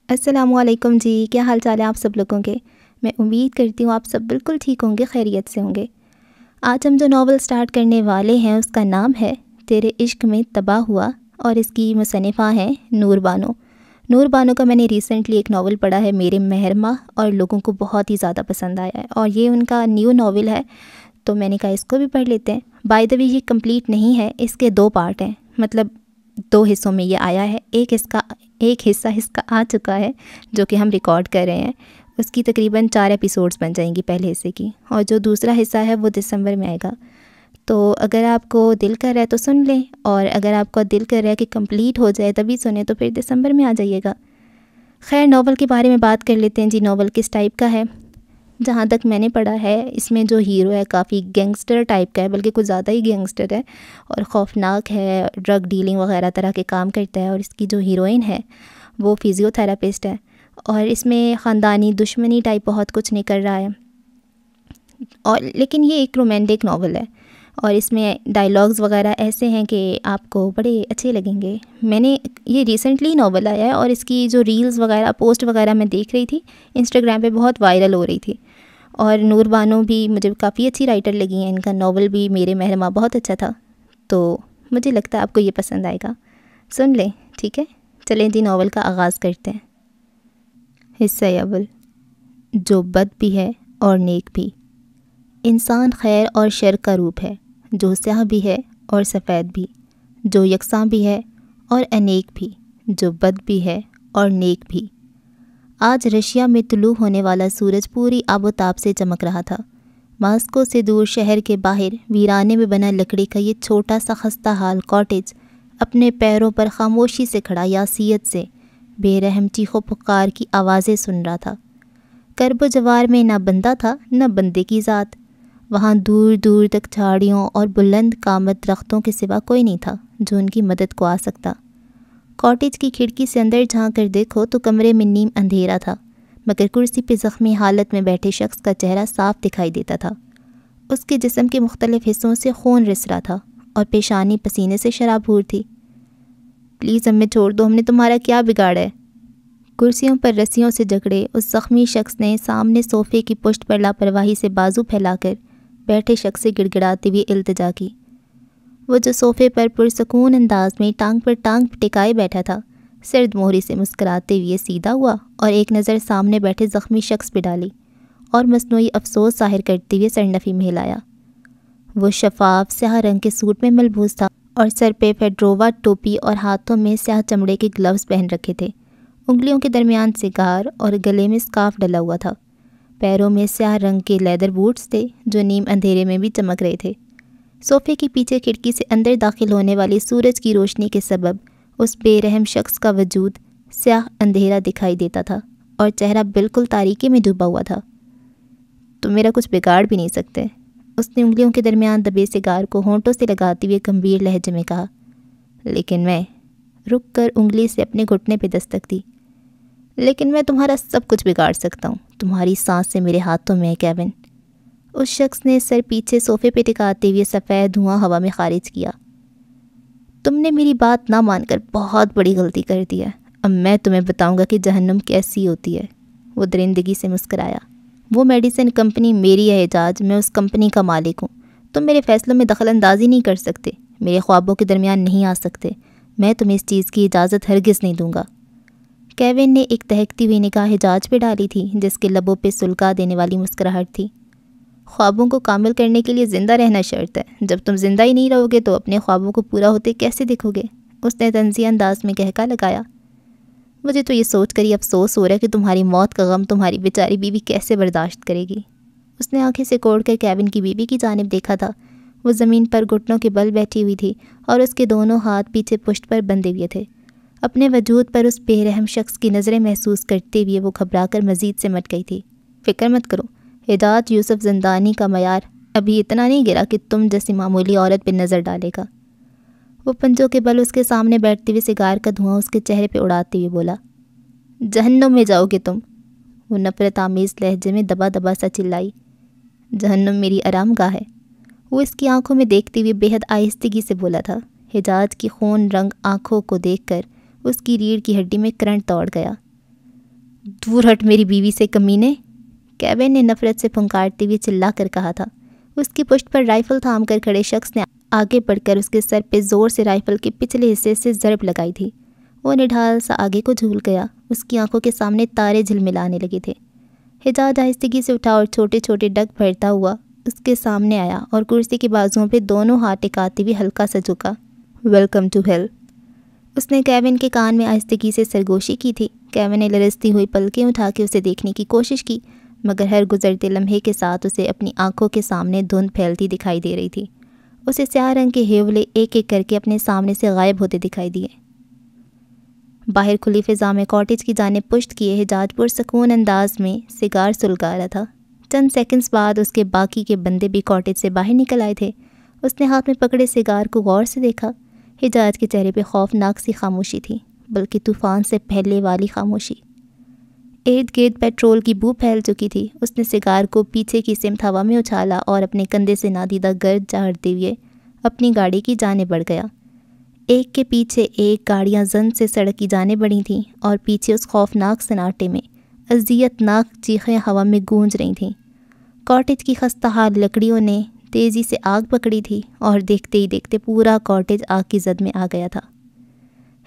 السلام علیکم جی، کیا حال چال ہے آپ سب لوگوں کے؟ میں امید کرتی ہوں آپ سب بالکل ٹھیک ہوں گے، خیریت سے ہوں گے۔ آج ہم جو ناول سٹارٹ کرنے والے ہیں اس کا نام ہے تیرے عشق میں تباہ ہوا، اور اس کی مصنفہ ہیں نور بانو۔ نور بانو کا میں نے ریسنٹلی ایک ناول پڑھا ہے میرے مہرماں، اور لوگوں کو بہت ہی زیادہ پسند آیا ہے، اور یہ ان کا نیو ناول ہے، تو میں نے کہا اس کو بھی پڑھ لیتے ہیں۔ بائی دا وے یہ کمپلیٹ نہیں ہے، اس کے 2 پارٹ ہیں، مطلب 2 حصوں میں یہ آیا ہے۔ ایک حصہ اس کا آ چکا ہے جو کہ ہم ریکارڈ کر رہے ہیں، اس کی تقریباً 4 ایپیسوڈز بن جائیں گی پہلے حصے کی، اور جو دوسرا حصہ ہے وہ دسمبر میں آئے گا۔ تو اگر آپ کو دل کر رہا ہے تو سن لیں، اور اگر آپ کو دل کر رہا ہے کہ کمپلیٹ ہو جائے تبھی سنیں تو پھر دسمبر میں آ جائیے گا۔ خیر، ناول کے بارے میں بات کر لیتے ہیں جی۔ ناول کس ٹائپ کا ہے؟ جہاں تک میں نے پڑھا ہے اس میں جو ہیرو ہے کافی گینگسٹر ٹائپ کا ہے، بلکہ کچھ زیادہ ہی گینگسٹر ہے اور خوفناک ہے، ڈرگ ڈیلنگ وغیرہ طرح کے کام کرتا ہے، اور اس کی جو ہیروئن ہے وہ فزیو تھراپسٹ ہے، اور اس میں خاندانی دشمنی ٹائپ بہت کچھ نہیں کر رہا ہے، اور لیکن یہ ایک رومانٹک ناول ہے، اور اس میں ڈائلاگز وغیرہ ایسے ہیں کہ آپ کو بڑے اچھے لگیں گے۔ میں نے یہ ریسنٹلی ناول آیا ہے، اور اس کی جو ریلز وغیرہ پوسٹ وغیرہ میں دیکھ رہی تھی انسٹاگرام پہ، بہت وائرل ہو رہی تھی، اور نور بانو بھی مجھے کافی اچھی رائٹر لگی ہیں، ان کا ناول بھی میرے مہرماں بہت اچھا تھا، تو مجھے لگتا ہے آپ کو یہ پسند آئے گا، سن لیں، ٹھیک ہے؟ چلیں جی، ناول کا آغاز کرتے ہیں۔ حصہ اول، جو بد بھی ہے اور نیک بھی۔ انسان خیر اور شر کا روپ ہے، جو سیاہ بھی ہے اور سفید بھی، جو یکساں بھی ہے اور انیک بھی، جو بد بھی ہے اور نیک بھی۔ آج رشیا میں طلوع ہونے والا سورج پوری آب و تاب سے چمک رہا تھا۔ ماسکو سے دور شہر کے باہر ویرانے میں بنا لکڑی کا یہ چھوٹا سا خستہ حال کاٹیج اپنے پیروں پر خاموشی سے کھڑا یاسیت سے بے رحم چیخ و پکار کی آوازیں سن رہا تھا۔ کرب و جوار میں نہ بندہ تھا نہ بندے کی ذات، وہاں دور دور تک جھاڑیوں اور بلند قامت درختوں کے سوا کوئی نہیں تھا جو ان کی مدد کو آ سکتا۔ کاٹیج کی کھڑکی سے اندر جھانک کر دیکھو تو کمرے میں نیم اندھیرا تھا، مگر کرسی پہ زخمی حالت میں بیٹھے شخص کا چہرہ صاف دکھائی دیتا تھا۔ اس کے جسم کے مختلف حصوں سے خون رس رہا تھا، اور پیشانی پسینے سے شرابور تھی۔ پلیز ہمیں چھوڑ دو، ہم نے تمہارا کیا بگاڑا ہے؟ کرسیوں پر رسیوں سے جکڑے اس زخمی شخص نے سامنے صوفے کی پشت پر لاپرواہی سے بازو پھیلا کر بیٹھے شخص سے گڑ گڑاتے ہوئے التجا کی۔ وہ جو صوفے پر پرسکون انداز میں ٹانگ پر ٹانگ ٹکائے بیٹھا تھا، سرد مہری سے مسکراتے ہوئے سیدھا ہوا اور ایک نظر سامنے بیٹھے زخمی شخص پہ ڈالی، اور مصنوعی افسوس ظاہر کرتے ہوئے سرنفی میں ہلایا۔ وہ شفاف سیاہ رنگ کے سوٹ میں ملبوس تھا، اور سر پہ فیڈرووا ٹوپی اور ہاتھوں میں سیاہ چمڑے کے گلوز پہن رکھے تھے۔ انگلیوں کے درمیان سگار اور گلے میں اسکارف ڈلا ہوا تھا۔ پیروں میں سیاہ رنگ کے لیدر بوٹس تھے جو نیم اندھیرے میں بھی چمک رہے تھے۔ صوفے کے پیچھے کھڑکی سے اندر داخل ہونے والی سورج کی روشنی کے سبب اس بے رحم شخص کا وجود سیاہ اندھیرا دکھائی دیتا تھا، اور چہرہ بالکل تاریکی میں ڈوبا ہوا تھا۔ تم میرا کچھ بگاڑ بھی نہیں سکتے، اس نے انگلیوں کے درمیان دبے سگار کو ہونٹوں سے لگاتے ہوئے گمبھیر لہجے میں کہا۔ لیکن میں، رک کر انگلی سے اپنے گھٹنے پہ دستک دی، لیکن میں تمہارا سب کچھ بگاڑ سکتا ہوں، تمہاری سانس سے میرے ہاتھوں میں ہے کیون۔ اس شخص نے سر پیچھے صوفے پہ ٹکاتے ہوئے سفید دھواں ہوا میں خارج کیا۔ تم نے میری بات نہ مان کر بہت بڑی غلطی کر دی ہے، اب میں تمہیں بتاؤں گا کہ جہنم کیسی ہوتی ہے۔ وہ درندگی سے مسکرایا۔ وہ میڈیسن کمپنی میری ہے اعجاز، میں اس کمپنی کا مالک ہوں، تم میرے فیصلوں میں دخل اندازی نہیں کر سکتے، میرے خوابوں کے درمیان نہیں آ سکتے، میں تمہیں اس چیز کی اجازت ہرگز نہیں دوں گا۔ کیون نے ایک دہکتی ہوئی نگاہ حجاج پہ ڈالی تھی جس کے لبوں پہ سلکا دینے والی مسکراہٹ تھی۔ خوابوں کو کامل کرنے کے لیے زندہ رہنا شرط ہے، جب تم زندہ ہی نہیں رہو گے تو اپنے خوابوں کو پورا ہوتے کیسے دیکھو گے؟ اس نے طنزیہ انداز میں کہکا لگایا۔ مجھے تو یہ سوچ کر ہی افسوس ہو رہا ہے کہ تمہاری موت کا غم تمہاری بیچاری بیوی کیسے برداشت کرے گی۔ اس نے آنکھیں سے کوڑ کر کیون کی بیوی کی جانب دیکھا تھا۔ وہ زمین پر گھٹنوں کے بل بیٹھی ہوئی تھی، اور اس کے دونوں ہاتھ پیچھے پشت پر بندھے ہوئے تھے۔ اپنے وجود پر اس بے رحم شخص کی نظریں محسوس کرتے ہوئے وہ گھبرا کر مزید سمٹ گئی تھی۔ فکر مت کرو، حجاج یوسف زندانی کا معیار ابھی اتنا نہیں گرا کہ تم جیسی معمولی عورت پہ نظر ڈالے گا۔ وہ پنجوں کے بل اس کے سامنے بیٹھتے ہوئے سگار کا دھواں اس کے چہرے پہ اڑاتے ہوئے بولا۔ جہنم میں جاؤ گے تم، وہ نفرت آمیز لہجے میں دبا دبا سا چلائی۔ جہنم میری آرام گاہ ہے، وہ اس کی آنکھوں میں دیکھتے ہوئے بے حد آہستگی سے بولا تھا۔ حجاج کی خون رنگ آنکھوں کو دیکھ کر اس کی ریڑھ کی ہڈی میں کرنٹ دوڑ گیا۔ دور ہٹ میری بیوی سے کمینے، کیون نے نفرت سے پھنکارتے ہوئے چلا کر کہا تھا۔ اس کی پشت پر رائفل تھام کر کھڑے شخص نے آگے بڑھ کر اس کے سر پہ زور سے رائفل کے پچھلے حصے سے ضرب لگائی تھی۔ وہ نڈھال سا آگے کو جھول گیا، اس کی آنکھوں کے سامنے تارے جھلملانے لگے تھے۔ حجاج آہستگی سے اٹھا اور چھوٹے چھوٹے ڈگ بھرتا ہوا اس کے سامنے آیا اور کرسی کے بازوؤں پہ دونوں ہاتھ ٹکاتے ہوئے ہلکا سا جھکا۔ ویلکم ٹو ہیل، اس نے کیون کے کان میں آہستگی سے سرگوشی کی تھی۔ کیون نے لرزتی ہوئی پلکیں اٹھا کے اسے دیکھنے کی کوشش کی، مگر ہر گزرتے لمحے کے ساتھ اسے اپنی آنکھوں کے سامنے دھند پھیلتی دکھائی دے رہی تھی۔ اسے سیاہ رنگ کے ہیولے ایک ایک کر کے اپنے سامنے سے غائب ہوتے دکھائی دیے۔ باہر کھلی فضا میں کاٹیج کی جانب پشت کیے حجاج پرسکون انداز میں سگار سلگا رہا تھا۔ چند سیکنڈز بعد اس کے باقی کے بندے بھی کاٹیج سے باہر نکل آئے تھے۔ اس نے ہاتھ میں پکڑے سگار کو غور سے دیکھا۔ حجاج کے چہرے پہ خوفناک سی خاموشی تھی، بلکہ طوفان سے پہلے والی خاموشی۔ ارد گرد پیٹرول کی بو پھیل چکی تھی۔ اس نے سگار کو پیچھے کی سمت ہوا میں اچھالا اور اپنے کندھے سے نادیدہ گرد جھاڑتے ہوئے اپنی گاڑی کی جانب بڑھ گیا۔ ایک کے پیچھے ایک گاڑیاں زن سے سڑک کی جانب بڑھی تھیں اور پیچھے اس خوفناک سناٹے میں اذیت ناک چیخیں ہوا میں گونج رہی تھیں۔ کاٹیج کی خستہ حال لکڑیوں نے تیزی سے آگ پکڑی تھی اور دیکھتے ہی دیکھتے پورا کاٹیج آگ کی زد میں آ گیا تھا۔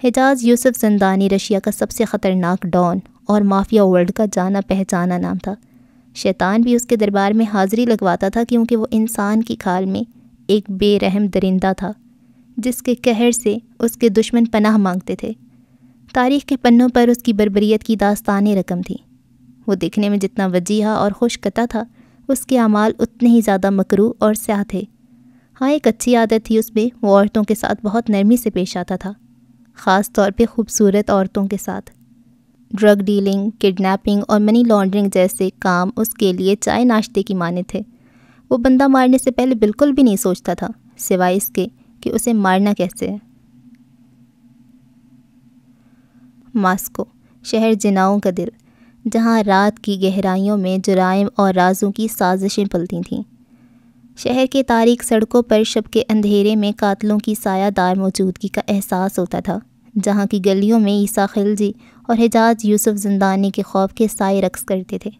حجاج یوسف زندانی رشیا کا سب سے خطرناک ڈان اور مافیا ورلڈ کا جانا پہچانا نام تھا۔ شیطان بھی اس کے دربار میں حاضری لگواتا تھا، کیونکہ وہ انسان کی کھال میں ایک بے رحم درندہ تھا جس کے قہر سے اس کے دشمن پناہ مانگتے تھے۔ تاریخ کے پنوں پر اس کی بربریت کی داستانیں رقم تھیں۔ وہ دیکھنے میں جتنا وجیحہ اور خوش قطع تھا، اس کے اعمال اتنے ہی زیادہ مکروہ اور سیاہ تھے۔ ہاں، ایک اچھی عادت تھی اس میں، وہ عورتوں کے ساتھ بہت نرمی سے پیش آتا تھا، خاص طور پہ خوبصورت عورتوں کے ساتھ۔ ڈرگ ڈیلنگ، کڈنیپنگ اور منی لانڈرنگ جیسے کام اس کے لیے چائے ناشتے کی مانند تھے۔ وہ بندہ مارنے سے پہلے بالکل بھی نہیں سوچتا تھا، سوائے اس کے کہ اسے مارنا کیسے ہے۔ ماسکو، شہر جناؤں کا دل، جہاں رات کی گہرائیوں میں جرائم اور رازوں کی سازشیں پلتی تھیں۔ شہر کے تاریک سڑکوں پر شب کے اندھیرے میں قاتلوں کی سایہ دار موجودگی کا احساس ہوتا تھا، جہاں کی گلیوں میں عیسیٰ خلجی اور حجاج یوسف زندانی کے خوف کے سائے رقص کرتے تھے۔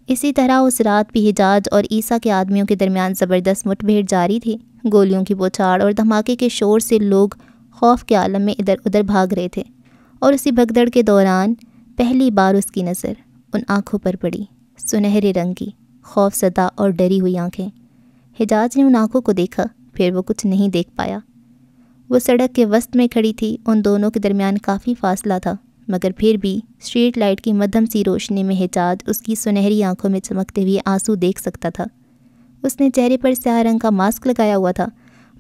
اسی طرح اس رات بھی حجاج اور عیسیٰ کے آدمیوں کے درمیان زبردست مٹ بھیڑ جاری تھی۔ گولیوں کی بوچھاڑ اور دھماکے کے شور سے لوگ خوف کے عالم میں ادھر ادھر بھاگ رہے تھے، اور اسی بھگدڑ کے دوران پہلی بار اس کی نظر ان آنکھوں پر پڑی، سنہرے رنگ کی، خوف زدہ اور ڈری ہوئی آنکھیں۔ حجاج نے ان آنکھوں کو دیکھا، پھر وہ کچھ نہیں دیکھ پایا۔ وہ سڑک کے وسط میں کھڑی تھی، ان دونوں کے درمیان کافی فاصلہ تھا، مگر پھر بھی اسٹریٹ لائٹ کی مدھم سی روشنی میں حجاج اس کی سنہری آنکھوں میں چمکتے ہوئے آنسو دیکھ سکتا تھا۔ اس نے چہرے پر سیاہ رنگ کا ماسک لگایا ہوا تھا،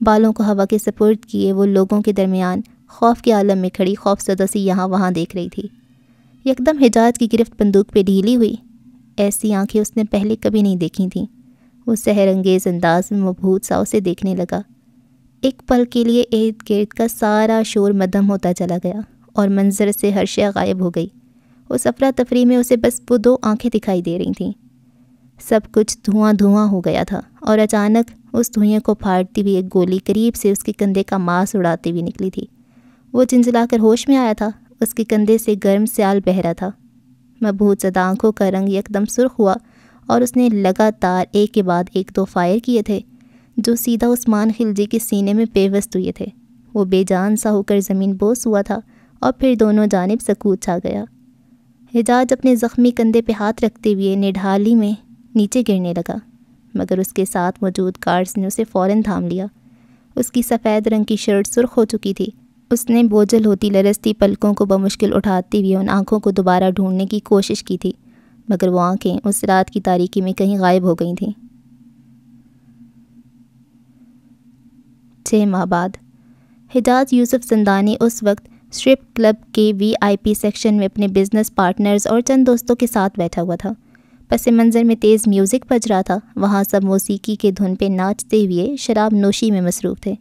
بالوں کو ہوا کے سپرد کیے وہ لوگوں کے درمیان خوف کے عالم میں کھڑی خوف زدہ سی یہاں وہاں دیکھ رہی تھی۔ یکدم حجاج کی گرفت بندوق پہ ڈھیلی ہوئی۔ ایسی آنکھیں اس نے پہلے کبھی نہیں دیکھی تھیں۔ وہ سحر انگیز انداز میں مبہوت سا اسے دیکھنے لگا۔ ایک پل کے لیے ارد گرد کا سارا شور مدھم ہوتا چلا گیا اور منظر سے ہر شے غائب ہو گئی۔ اس افراتفری میں اسے بس وہ دو آنکھیں دکھائی دے رہی تھیں۔ سب کچھ دھواں دھواں ہو گیا تھا، اور اچانک اس دھوئیں کو پھاڑتی ہوئی ایک گولی قریب سے اس کے کندھے کا ماس اڑاتے ہوئی نکلی تھی۔ وہ جھنجھلا کر ہوش میں آیا تھا، اس کے کندھے سے گرم سیال بہہ رہا تھا۔ مبہوت زدہ آنکھوں کا رنگ یکدم سرخ ہوا اور اس نے لگاتار ایک کے بعد ایک دو فائر کیے تھے، جو سیدھا عثمان خلجی کے سینے میں پیوست ہوئے تھے۔ وہ بے جان سا ہو کر زمین بوس ہوا تھا، اور پھر دونوں جانب سکوت چھا گیا۔ حجاج اپنے زخمی کندھے پہ ہاتھ رکھتے ہوئے نڈھالی میں نیچے گرنے لگا، مگر اس کے ساتھ موجود گارڈز نے اسے فوراً تھام لیا۔ اس کی سفید رنگ کی شرٹ سرخ ہو چکی تھی۔ اس نے بوجھل ہوتی لرزتی پلکوں کو بمشکل اٹھاتے ہوئے ان آنکھوں کو دوبارہ ڈھونڈنے کی کوشش کی تھی، مگر وہ آنکھیں اس رات کی تاریکی میں کہیں غائب ہو گئی تھیں۔ 6 ماہ بعد حجاج یوسف زندانی اس وقت اسٹرپ کلب کے VIP سیکشن میں اپنے بزنس پارٹنرز اور چند دوستوں کے ساتھ بیٹھا ہوا تھا۔ پس منظر میں تیز میوزک بج رہا تھا۔ وہاں سب موسیقی کے دھن پہ ناچتے ہوئے شراب نوشی میں مصروف تھے،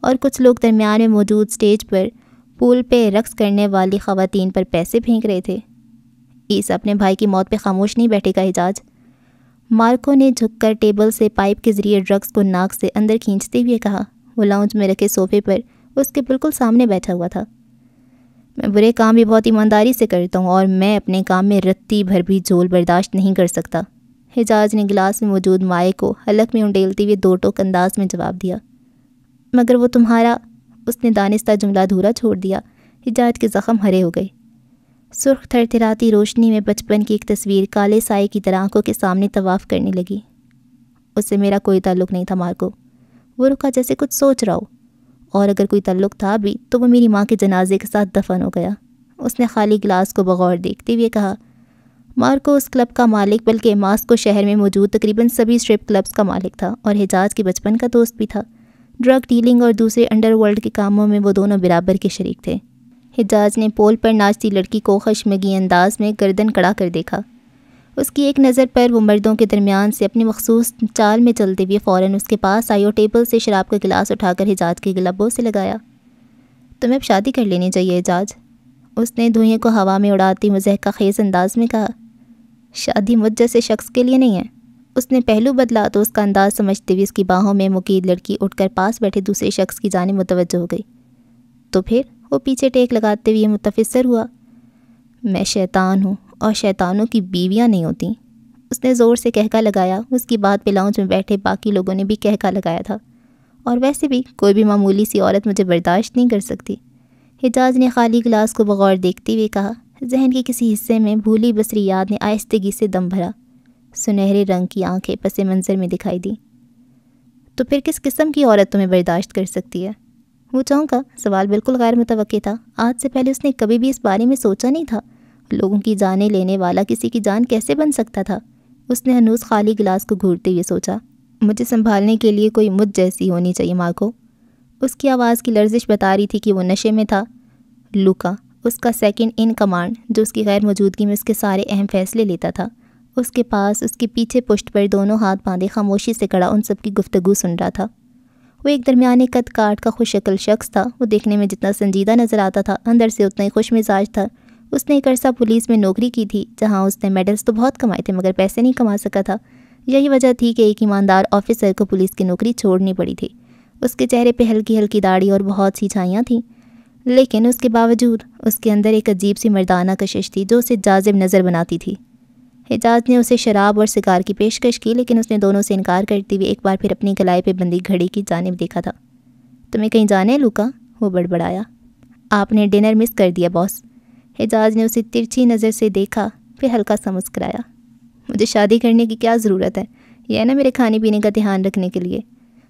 اور کچھ لوگ درمیان میں موجود سٹیج پر پول پہ رقص کرنے والی خواتین پر پیسے پھینک رہے تھے۔ عیسیٰ اپنے بھائی کی موت پہ خاموش نہیں بیٹھے گا حجاج، مارکو نے جھک کر ٹیبل سے پائپ کے ذریعے ڈرگس کو ناک سے اندر کھینچتے ہوئے کہا۔ وہ لاؤنج میں رکھے صوفے پر اس کے بالکل سامنے بیٹھا ہوا تھا۔ میں برے کام بھی بہت ایمانداری سے کرتا ہوں اور میں اپنے کام میں رتی بھر بھی جھول برداشت نہیں کر سکتا۔ حجاز نے گلاس میں موجود مائع کو حلق میں انڈیلتے ہوئے دو ٹوک انداز میں جواب دیا۔ مگر وہ تمہارا، اس نے دانستہ جملہ ادھورا چھوڑ دیا۔ حجاز کے زخم ہرے ہو گئے۔ سرخ تھرتھراتی روشنی میں بچپن کی ایک تصویر کالے سائے کی طرح آنکھوں کے سامنے طواف کرنے لگی۔ اس سے میرا کوئی تعلق نہیں تھا مارکو۔ وہ رکا جیسے کچھ سوچ رہا ہو، اور اگر کوئی تعلق تھا بھی تو وہ میری ماں کے جنازے کے ساتھ دفن ہو گیا۔ اس نے خالی گلاس کو بغور دیکھتے ہوئے کہا، مارکو اس کلب کا مالک بلکہ ماسکو شہر میں موجود تقریباً سبھی اسٹرپ کلبز کا مالک تھا اور حجاز کے بچپن کا دوست بھی تھا۔ ڈرگ ڈیلنگ اور دوسرے انڈر ورلڈ کے کاموں میں وہ دونوں برابر کے شریک تھے۔ حجاز نے پول پر ناچتی لڑکی کو خشمگین انداز میں گردن کڑا کر دیکھا۔ اس کی ایک نظر پر وہ مردوں کے درمیان سے اپنی مخصوص چال میں چلتے ہوئے فوراً اس کے پاس آئی اور ٹیبل سے شراب کا گلاس اٹھا کر حجاز کے لبوں سے لگایا۔ تمہیں اب شادی کر لینی چاہیے حجاز، اس نے دھوئیں کو ہوا میں اڑاتی مضحکہ خیز انداز میں کہا۔ شادی مجھ جیسے شخص کے لیے نہیں ہے۔ اس نے پہلو بدلا تو اس کا انداز سمجھتے ہوئے اس کی باہوں میں مقید لڑکی اٹھ کر پاس بیٹھے دوسرے شخص کی جانب متوجہ ہو گئی۔ تو پھر وہ پیچھے ٹیک لگاتے ہوئے متفسر ہوا۔ میں شیطان ہوں اور شیطانوں کی بیویاں نہیں ہوتیں، اس نے زور سے کہکا لگایا۔ اس کی بات پہ لاؤنج میں بیٹھے باقی لوگوں نے بھی کہکا لگایا تھا، اور ویسے بھی کوئی بھی معمولی سی عورت مجھے برداشت نہیں کر سکتی۔ حجاز نے خالی گلاس کو بغور دیکھتے ہوئے کہا۔ ذہن کے کسی حصے میں بھولی بصری یاد نے آہستگی سے دم بھرا۔ سنہرے رنگ کی آنکھیں پس منظر میں دکھائی دی۔ تو پھر کس قسم کی عورت تمہیں برداشت کر سکتی ہے؟ وہ چونکا، سوال بالکل غیر متوقع تھا۔ آج سے پہلے اس نے کبھی بھی اس بارے میں سوچا نہیں تھا۔ لوگوں کی جانیں لینے والا کسی کی جان کیسے بن سکتا تھا؟ اس نے ہنوز خالی گلاس کو گھورتے ہوئے سوچا۔ مجھے سنبھالنے کے لیے کوئی مجھ جیسی ہونی چاہیے مارکو۔ اس کی آواز کی لرزش بتا رہی تھی کہ وہ نشے میں تھا۔ لوکا، اس کا سیکنڈ ان کمانڈ، جو اس کی غیر موجودگی میں اس کے سارے اہم فیصلے لیتا تھا، اس کے پاس اس کے پیچھے پشت پر دونوں ہاتھ باندھے خاموشی سے کھڑا ان سب کی گفتگو سن رہا تھا۔ وہ ایک درمیانے قد کاٹ کا خوش شکل شخص تھا۔ وہ دیکھنے میں جتنا سنجیدہ نظر آتا تھا، اندر سے اتنا ہی خوش مزاج تھا۔ اس نے ایک عرصہ پولیس میں نوکری کی تھی، جہاں اس نے میڈلز تو بہت کمائے تھے مگر پیسے نہیں کما سکا تھا۔ یہی وجہ تھی کہ ایک ایماندار آفیسر کو پولیس کی نوکری چھوڑنی پڑی تھی۔ اس کے چہرے پہ ہلکی ہلکی داڑھی اور بہت سی چھائیاں تھیں، لیکن اس کے باوجود اس کے اندر ایک عجیب سی مردانہ کشش تھی جو اسے جاذب نظر بناتی تھی۔ حجاز نے اسے شراب اور سگار کی پیشکش کی، لیکن اس نے دونوں سے انکار کرتے ہوئے ایک بار پھر اپنی کلائی پہ بندی گھڑی کی جانب دیکھا تھا۔ تمہیں کہیں جانا ہے لوکا؟ وہ بڑبڑایا۔ آپ نے ڈنر مس کر دیا باس۔ حجاز نے اسے ترچھی نظر سے دیکھا، پھر ہلکا سا مسکرایا۔ مجھے شادی کرنے کی کیا ضرورت ہے؟ یہ ہے نا میرے کھانے پینے کا دھیان رکھنے کے لیے۔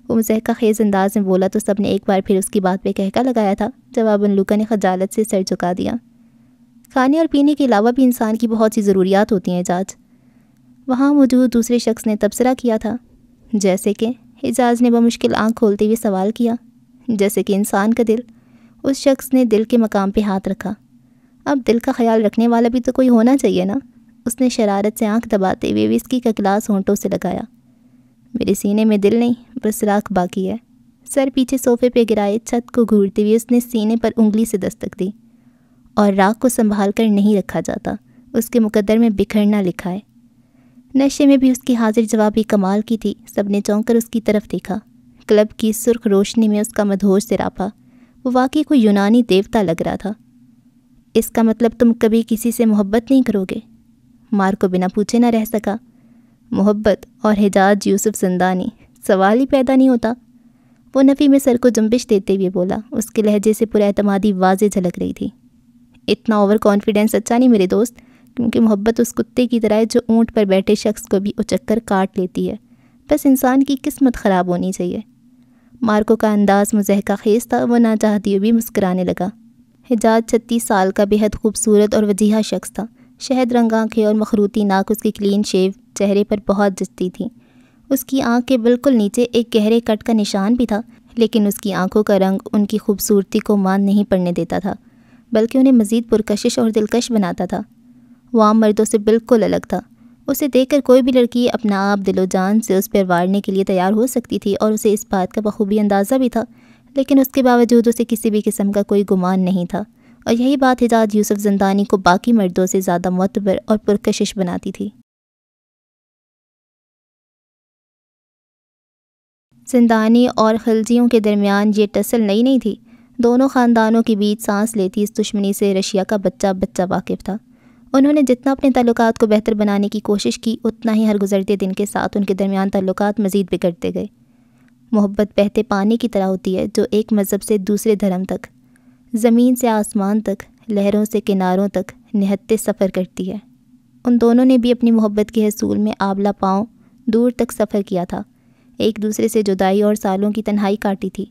وہ مضحکہ خیز انداز میں بولا تو سب نے ایک بار پھر اس کی بات پہ کہکا لگایا تھا۔ جواباً لوکا نے خجالت سے سر جھکا دیا۔ کھانے اور پینے کے علاوہ بھی انسان کی بہت سی ضروریات ہوتی ہیں حجاز، وہاں موجود دوسرے شخص نے تبصرہ کیا تھا۔ جیسے کہ؟ حجاز نے بمشکل آنکھ کھولتے ہوئے سوال کیا۔ جیسے کہ انسان کا دل۔ اس شخص نے دل کے مقام پہ ہاتھ رکھا۔ اب دل کا خیال رکھنے والا بھی تو کوئی ہونا چاہیے نا؟ اس نے شرارت سے آنکھ دباتے ہوئے وسکی کا گلاس ہونٹوں سے لگایا۔ میرے سینے میں دل نہیں، بس راکھ باقی ہے۔ سر پیچھے صوفے پہ گرائے چھت کو گھورتے ہوئے اس نے سینے پر انگلی سے دستک دی۔ اور راکھ کو سنبھال کر نہیں رکھا جاتا، اس کے مقدر میں بکھرنا لکھا ہے۔ نشے میں بھی اس کی حاضر جوابی کمال کی تھی۔ سب نے چونک کر اس کی طرف دیکھا۔ کلب کی سرخ روشنی میں اس کا مدہوش سراپا، وہ واقعی کوئی یونانی دیوتا لگ رہا تھا۔ اس کا مطلب تم کبھی کسی سے محبت نہیں کرو گے؟ مارکو بنا پوچھے نہ رہ سکا۔ محبت اور حجاز یوسف زندانی، سوال ہی پیدا نہیں ہوتا۔ وہ نفی میں سر کو جنبش دیتے ہوئے بولا۔ اس کے لہجے سے پر اعتمادی واضح جھلک رہی تھی۔ اتنا اوور کانفیڈنس اچھا نہیں میرے دوست، کیونکہ محبت اس کتے کی طرح ہے جو اونٹ پر بیٹھے شخص کو بھی اچک کر کاٹ لیتی ہے۔ بس انسان کی قسمت خراب ہونی چاہیے۔ مارکو کا انداز مضحکہ خیز تھا، وہ نہ چاہتے ہوئے بھی مسکرانے لگا۔ حجاز 36 سال کا بے حد خوبصورت اور وجیحہ شخص تھا۔ شہد رنگ آنکھیں اور مخروطی ناک اس کی کلین شیو چہرے پر بہت جچتی تھیں۔ اس کی آنکھ کے بالکل نیچے ایک گہرے کٹ کا نشان بھی تھا، لیکن اس کی آنکھوں کا رنگ ان کی خوبصورتی کو مان نہیں پڑنے دیتا تھا، بلکہ انہیں مزید پرکشش اور دلکش بناتا تھا۔ وہ عام مردوں سے بالکل الگ تھا۔ اسے دیکھ کر کوئی بھی لڑکی اپنا آپ دل و جان سے اس پر وارنے کے لیے تیار ہو سکتی تھی، اور اسے اس بات کا بخوبی اندازہ بھی تھا، لیکن اس کے باوجود اسے کسی بھی قسم کا کوئی گمان نہیں تھا، اور یہی بات حجاز یوسف زندانی کو باقی مردوں سے زیادہ معتبر اور پرکشش بناتی تھی۔ زندانی اور خلجیوں کے درمیان یہ ٹسل نئی نہیں تھی۔ دونوں خاندانوں کے بیچ سانس لیتی اس دشمنی سے رشیا کا بچہ واقف تھا۔ انہوں نے جتنا اپنے تعلقات کو بہتر بنانے کی کوشش کی، اتنا ہی ہر گزرتے دن کے ساتھ ان کے درمیان تعلقات مزید بگڑتے گئے۔ محبت بہتے پانی کی طرح ہوتی ہے جو ایک مذہب سے دوسرے دھرم تک، زمین سے آسمان تک، لہروں سے کناروں تک نہتے سفر کرتی ہے۔ ان دونوں نے بھی اپنی محبت کے حصول میں آبلا پاؤں دور تک سفر کیا تھا، ایک دوسرے سے جدائی اور سالوں کی تنہائی کاٹی تھی۔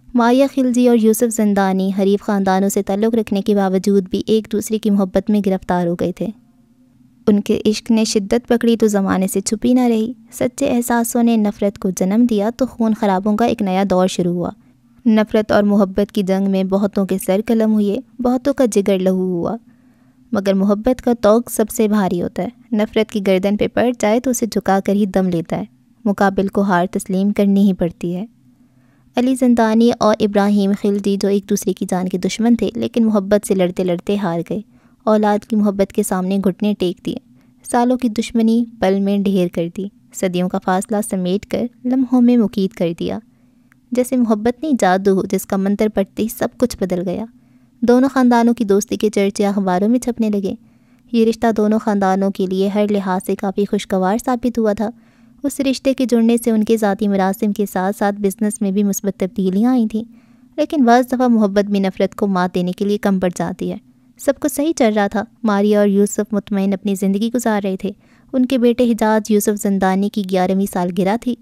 ماریا خلجی اور یوسف زندانی حریف خاندانوں سے تعلق رکھنے کے باوجود بھی ایک دوسرے کی محبت میں گرفتار ہو گئے تھے۔ ان کے عشق نے شدت پکڑی تو زمانے سے چھپی نہ رہی۔ سچے احساسوں نے نفرت کو جنم دیا تو خون خرابوں کا ایک نیا دور شروع ہوا۔ نفرت اور محبت کی جنگ میں بہتوں کے سر قلم ہوئے، بہتوں کا جگر لہو ہوا، مگر محبت کا طوق سب سے بھاری ہوتا ہے۔ نفرت کی گردن پہ پڑ جائے تو اسے جھکا کر ہی دم لیتا ہے، مقابل کو ہار تسلیم کرنی ہی پڑتی ہے۔ علی زندانی اور ابراہیم خلجی جو ایک دوسرے کی جان کے دشمن تھے، لیکن محبت سے لڑتے لڑتے ہار گئے۔ اولاد کی محبت کے سامنے گھٹنے ٹیک دیے، سالوں کی دشمنی پل میں ڈھیر کر دی، صدیوں کا فاصلہ سمیٹ کر لمحوں میں مقید کر دیا۔ جیسے محبت نہیں جادو ہو جس کا منتر پڑھتے ہی سب کچھ بدل گیا۔ دونوں خاندانوں کی دوستی کے چرچے اخباروں میں چھپنے لگے۔ یہ رشتہ دونوں خاندانوں کے لیے ہر لحاظ سے کافی خوشگوار ثابت ہوا تھا۔ اس رشتے کے جڑنے سے ان کے ذاتی مراسم کے ساتھ ساتھ بزنس میں بھی مثبت تبدیلیاں آئی تھیں، لیکن بعض دفعہ محبت بھی نفرت کو مات دینے کے لیے کم پڑ جاتی ہے۔ سب کچھ صحیح چل رہا تھا، ماریا اور یوسف مطمئن اپنی زندگی گزار رہے تھے۔ ان کے بیٹے حجاز یوسف زندانی کی 11ویں سالگرہ تھی۔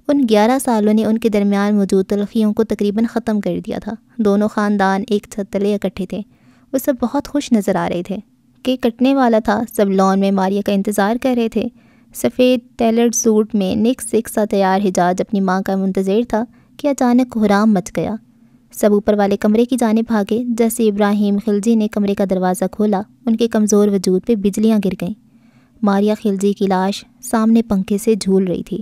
ان 11 سالوں نے ان کے درمیان موجود تلخیوں کو تقریباً ختم کر دیا تھا۔ دونوں خاندان ایک چھت تلے اکٹھے تھے۔ وہ سب بہت خوش نظر آ رہے تھے۔ کیک کٹنے والا تھا، سب لان میں ماریا کا انتظار کر رہے تھے۔ سفید ٹیلرڈ سوٹ میں نیک سک سا تیار حجاج اپنی ماں کا منتظر تھا کہ اچانک کوہرام مچ گیا۔ سب اوپر والے کمرے کی جانب بھاگے۔ جیسے ابراہیم خلجی نے کمرے کا دروازہ کھولا، ان کے کمزور وجود پہ بجلیاں گر گئیں۔ ماریا خلجی کی لاش سامنے پنکھے سے جھول رہی تھی۔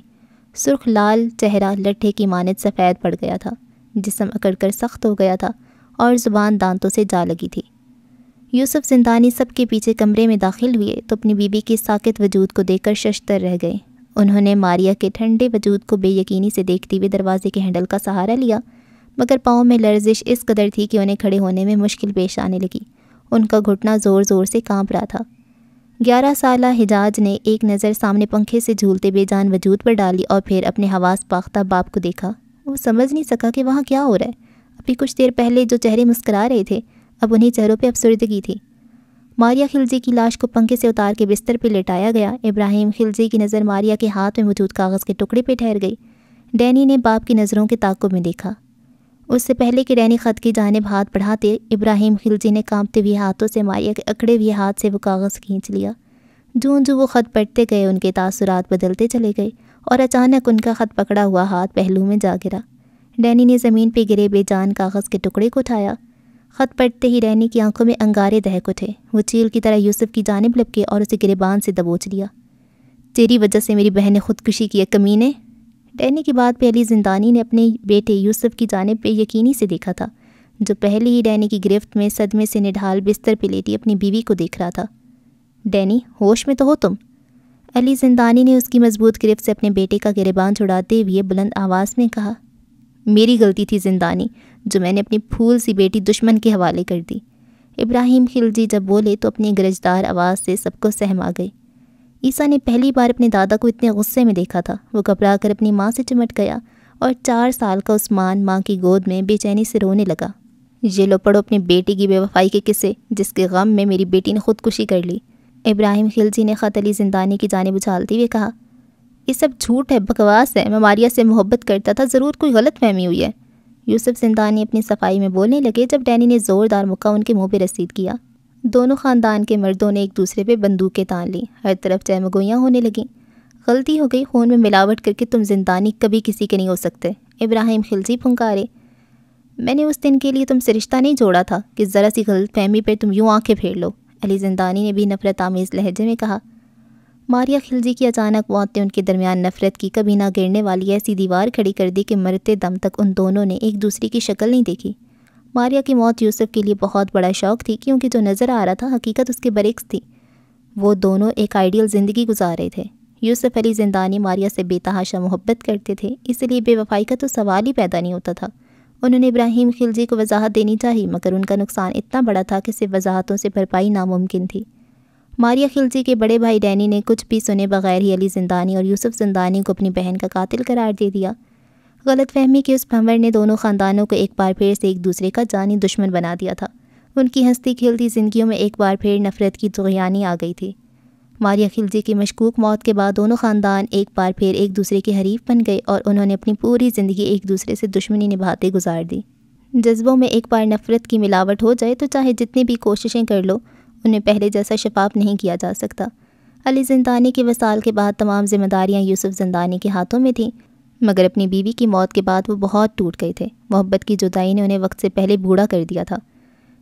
سرخ لال چہرہ لٹھے کی مانند سفید پڑ گیا تھا، جسم اکڑ کر سخت ہو گیا تھا اور زبان دانتوں سے جا لگی تھی۔ یوسف زندانی سب کے پیچھے کمرے میں داخل ہوئے تو اپنی بیوی کے ساکت وجود کو دیکھ کر ششدر رہ گئے۔ انہوں نے ماریا کے ٹھنڈے وجود کو بے یقینی سے دیکھتے ہوئے دروازے کے ہینڈل کا سہارا لیا، مگر پاؤں میں لرزش اس قدر تھی کہ انہیں کھڑے ہونے میں مشکل پیش آنے لگی۔ ان کا گھٹنا زور زور سے کانپ رہا تھا۔ 11 سالہ حجاج نے ایک نظر سامنے پنکھے سے جھولتے بے جان وجود پر ڈالی اور پھر اپنے حواس باختہ باپ کو دیکھا۔ وہ سمجھ نہیں سکا کہ وہاں کیا ہو رہا ہے۔ ابھی کچھ دیر پہلے جو چہرے مسکرا رہے تھے، اب انہیں چہروں پہ افسردگی تھی۔ ماریا خلجی کی لاش کو پنکھے سے اتار کے بستر پہ لٹایا گیا۔ ابراہیم خلجی کی نظر ماریا کے ہاتھ میں موجود کاغذ کے ٹکڑے پہ ٹھہر گئی۔ ڈینی نے باپ کی نظروں کے تعاقب میں دیکھا۔ اس سے پہلے کہ ڈینی خط کی جانب ہاتھ بڑھاتے، ابراہیم خلجی نے کانپتے ہوئے ہاتھوں سے ماریا کے اکڑے ہوئے ہاتھ سے وہ کاغذ کھینچ لیا۔ جو وہ خط پڑھتے گئے ان کے تاثرات بدلتے چلے گئے اور اچانک ان کا خط پکڑا ہوا ہاتھ پہلو میں جا گرا۔ ڈینی نے زمین پہ گرے بے جان کاغذ کے ٹکڑے کو اٹھایا۔ خط پڑھتے ہی ڈینی کی آنکھوں میں انگارے دہک اٹھے۔ وہ چیل کی طرح یوسف کی جانب لپکے اور اسے گریبان سے دبوچ لیا۔ تیری وجہ سے میری بہن نے خودکشی کی ہے کمینے۔ ڈینی کی بات پہ علی زندانی نے اپنے بیٹے یوسف کی جانب بے یقینی سے دیکھا تھا، جو پہلے ہی ڈینی کی گرفت میں صدمے سے نڈھال بستر پہ لیٹی اپنی بیوی کو دیکھ رہا تھا۔ ڈینی، ہوش میں تو ہو تم؟ علی زندانی نے اس کی مضبوط گرفت سے اپنے بیٹے کا گریبان چھڑاتے ہوئے بلند آواز میں کہا، میری غلطی تھی زندانی، جو میں نے اپنی پھول سی بیٹی دشمن کے حوالے کر دی۔ ابراہیم خلجی جب بولے تو اپنی گرجدار آواز سے سب کو سہم آ گئی۔ عیسیٰ نے پہلی بار اپنے دادا کو اتنے غصے میں دیکھا تھا۔ وہ گھبرا کر اپنی ماں سے چمٹ گیا اور 4 سال کا عثمان ماں کی گود میں بے چینی سے رونے لگا۔ یہ لو پڑھو اپنی بیٹی کی بے وفائی کے قصے، جس کے غم میں میری بیٹی نے خودکشی کر لی۔ ابراہیم خلجی نے خط علی زندانی کی جانب اچھالتے ہوئے کہا، یہ سب جھوٹ ہے، بکواس ہے، میں ماریا سے محبت کرتا تھا، ضرور کوئی غلط فہمی ہوئی ہے۔ یوسف زندانی اپنی صفائی میں بولنے لگے جب ڈینی نے زوردار مکہ ان کے منہ پہ رسید کیا۔ دونوں خاندان کے مردوں نے ایک دوسرے پہ بندوقیں تان لیں، ہر طرف چہمگوئیاں ہونے لگیں۔ غلطی ہو گئی، خون میں ملاوٹ کر کے تم زندانی کبھی کسی کے نہیں ہو سکتے۔ ابراہیم خلجی پھنکارے، میں نے اس دن کے لیے تم سے رشتہ نہیں جوڑا تھا کہ ذرا سی غلط فہمی پہ تم یوں آنکھیں پھیر لو۔ علی زندانی نے بھی نفرت آمیز لہجے میں کہا۔ ماریا خلجی کی اچانک موت نے ان کے درمیان نفرت کی کبھی نہ گرنے والی ایسی دیوار کھڑی کر دی کہ مرتے دم تک ان دونوں نے ایک دوسرے کی شکل نہیں دیکھی۔ ماریا کی موت یوسف کے لیے بہت بڑا شوق تھی، کیونکہ جو نظر آ رہا تھا حقیقت اس کے برعکس تھی۔ وہ دونوں ایک آئیڈیل زندگی گزار رہے تھے۔ یوسف علی زندانی ماریا سے بے تحاشا محبت کرتے تھے، اس لیے بے وفائی کا تو سوال ہی پیدا نہیں ہوتا تھا۔ انہوں نے ابراہیم خلجی کو وضاحت دینی چاہی، مگر ان کا نقصان اتنا بڑا تھا کہ صرف وضاحتوں سے بھرپائی ناممکن تھی۔ ماریہ خلجی کے بڑے بھائی ڈینی نے کچھ بھی سنے بغیر ہی علی زندانی اور یوسف زندانی کو اپنی بہن کا قاتل قرار دے دیا۔ غلط فہمی کے اس بھنور نے دونوں خاندانوں کو ایک بار پھر سے ایک دوسرے کا جانی دشمن بنا دیا تھا۔ ان کی ہنستی کھیلتی زندگیوں میں ایک بار پھر نفرت کی طغیانی آ گئی تھی۔ ماریہ خلجی کی مشکوک موت کے بعد دونوں خاندان ایک بار پھر ایک دوسرے کے حریف بن گئے اور انہوں نے اپنی پوری زندگی ایک دوسرے سے دشمنی نبھاتے گزار دی۔ جذبوں میں ایک بار نفرت کی ملاوٹ ہو جائے تو چاہے جتنی بھی کوششیں کر لو، انہیں پہلے جیسا شفاف نہیں کیا جا سکتا۔ علی زندانی کے وصال کے بعد تمام ذمہ داریاں یوسف زندانی کے ہاتھوں میں تھیں، مگر اپنی بیوی کی موت کے بعد وہ بہت ٹوٹ گئے تھے۔ محبت کی جدائی نے انہیں وقت سے پہلے بوڑھا کر دیا تھا۔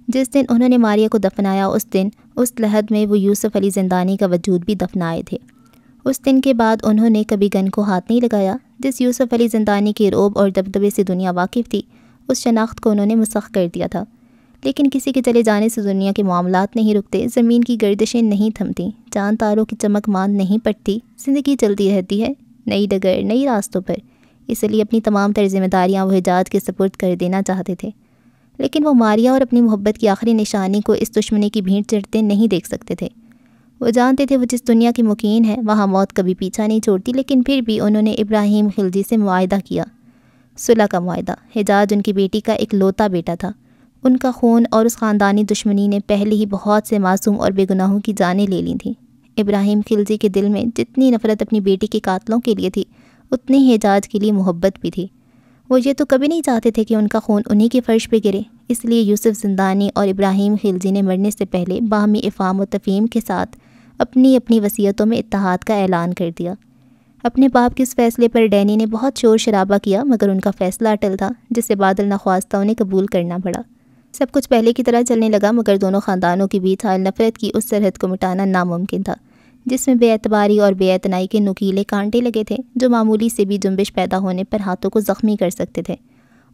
جس دن انہوں نے ماریہ کو دفنایا اس دن اس لحد میں وہ یوسف علی زندانی کا وجود بھی دفنائے تھے۔ اس دن کے بعد انہوں نے کبھی گن کو ہاتھ نہیں لگایا۔ جس یوسف علی زندانی کے رعب اور دبدبے سے دنیا واقف تھی، اس شناخت کو انہوں نے مسخ کر دیا تھا۔ لیکن کسی کے چلے جانے سے دنیا کے معاملات نہیں رکتے، زمین کی گردشیں نہیں تھمتیں، چاند تاروں کی چمک ماند نہیں پڑتی، زندگی چلتی رہتی ہے نئی ڈگر نئی راستوں پر۔ اس لیے اپنی تمام تر ذمہ داریاں وہ حجاج کے سپرد کر دینا چاہتے تھے، لیکن وہ ماریہ اور اپنی محبت کی آخری نشانی کو اس دشمنی کی بھینٹ چڑھتے نہیں دیکھ سکتے تھے۔ وہ جانتے تھے وہ جس دنیا کے مقیم ہے وہاں موت کبھی پیچھا نہیں چھوڑتی، لیکن پھر بھی انہوں نے ابراہیم خلجی سے معاہدہ کیا، صلح کا معاہدہ۔ حجاج ان کی بیٹی کا اکلوتا بیٹا تھا۔ ان کا خون اور اس خاندانی دشمنی نے پہلے ہی بہت سے معصوم اور بے گناہوں کی جانیں لے لی تھیں۔ ابراہیم خلجی کے دل میں جتنی نفرت اپنی بیٹی کے قاتلوں کے لیے تھی، اتنی ہی حجاج کے لیے محبت بھی تھی۔ وہ یہ تو کبھی نہیں چاہتے تھے کہ ان کا خون انہی کے فرش پہ گرے، اس لیے یوسف زندانی اور ابراہیم خلجی نے مرنے سے پہلے باہمی افہام و تفہیم کے ساتھ اپنی اپنی وصیتوں میں اتحاد کا اعلان کر دیا۔ اپنے باپ کے اس فیصلے پر ڈینی نے بہت شور شرابہ کیا، مگر ان کا فیصلہ اٹل تھا، جسے بادل نخواستہ انہیں قبول کرنا پڑا۔ سب کچھ پہلے کی طرح چلنے لگا، مگر دونوں خاندانوں کے بیچ حال نفرت کی اس سرحد کو مٹانا ناممکن تھا، جس میں بے اعتباری اور بے اعتنائی کے نکیلے کانٹے لگے تھے، جو معمولی سے بھی جنبش پیدا ہونے پر ہاتھوں کو زخمی کر سکتے تھے۔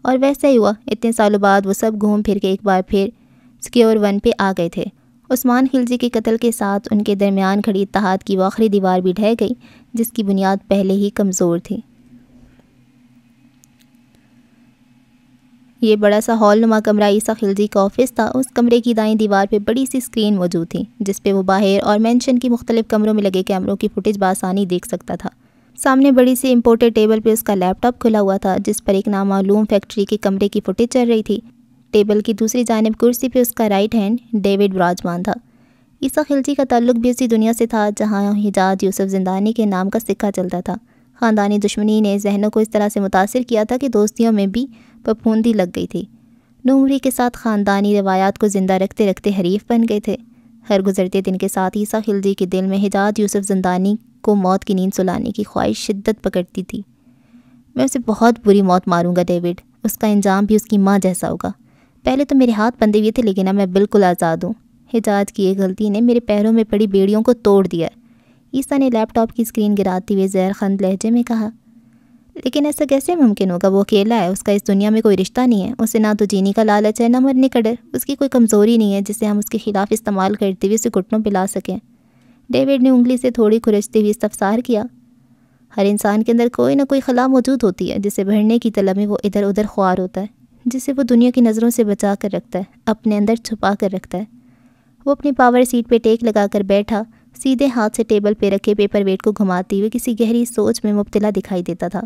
اور ویسا ہی ہوا۔ اتنے سالوں بعد وہ سب گھوم پھر کے ایک بار پھر سکیور ون پہ آ گئے تھے۔ عثمان خلجی کے قتل کے ساتھ ان کے درمیان کھڑی اتحاد کی وہ آخری دیوار بھی ڈھہ گئی، جس کی بنیاد پہلے ہی کمزور تھی۔ یہ بڑا سا ہال نما کمرہ عیسیٰ خلجی کا آفس تھا۔ اس کمرے کی دائیں دیوار پہ بڑی سی اسکرین موجود تھی، جس پہ وہ باہر اور مینشن کی مختلف کمروں میں لگے کیمروں کی فوٹیج بآسانی دیکھ سکتا تھا۔ سامنے بڑی سی امپورٹڈ ٹیبل پہ اس کا لیپ ٹاپ کھلا ہوا تھا، جس پر ایک نامعلوم فیکٹری کے کمرے کی فوٹیج چل رہی تھی۔ ٹیبل کی دوسری جانب کرسی پہ اس کا رائٹ ہینڈ ڈیوڈ براجمان تھا۔ عیسیٰ خلجی کا تعلق بھی اسی دنیا سے تھا جہاں حجاج یوسف زندانی کے نام کا سکہ چلتا تھا۔ خاندانی دشمنی نے ذہنوں کو اس طرح سے متاثر کیا تھا کہ دوستیوں میں بھی پھپھوندی لگ گئی تھی۔ نومری کے ساتھ خاندانی روایات کو زندہ رکھتے رکھتے حریف بن گئے تھے۔ ہر گزرتے دن کے ساتھ عیسیٰ خلجی کے دل میں حجاج یوسف زندانی کو موت کی نیند سلانے کی خواہش شدت پکڑتی تھی۔ میں اسے بہت بری موت ماروں گا ڈیوڈ، اس کا انجام بھی اس کی ماں جیسا ہوگا۔ پہلے تو میرے ہاتھ بندھے ہوئے تھے، لیکن اب میں بالکل آزاد ہوں۔ حجاج کی ایک غلطی نے میرے پیروں میں پڑی بیڑیوں کو توڑ دیا ہے، عیسیٰ نے لیپ ٹاپ کی اسکرین گراتے ہوئے زہر خند لہجے میں کہا۔ لیکن ایسا کیسے ممکن ہوگا؟ وہ اکیلا ہے، اس کا اس دنیا میں کوئی رشتہ نہیں ہے، اسے نہ تو جینے کا لالچ ہے نہ مرنے کا ڈر، اس کی کوئی کمزوری نہیں ہے جسے ہم اس کے خلاف استعمال کرتے ہوئے اسے گھٹنوں پہ لا سکیں۔ ڈیوڈ نے انگلی سے تھوڑی کھرچتے ہوئے استفسار کیا۔ ہر انسان کے اندر کوئی نہ کوئی خلا موجود ہوتی ہے، جسے بھرنے کی طلب میں وہ ادھر ادھر خوار ہوتا ہے، جسے وہ دنیا کی نظروں سے بچا کر رکھتا ہے، اپنے اندر چھپا کر رکھتا ہے۔ وہ اپنی پاور سیٹ پہ ٹیک لگا کر بیٹھا، سیدھے ہاتھ سے ٹیبل پہ رکھے پیپر ویٹ کو گھماتے ہوئے کسی گہری سوچ میں مبتلا دکھائی دیتا تھا۔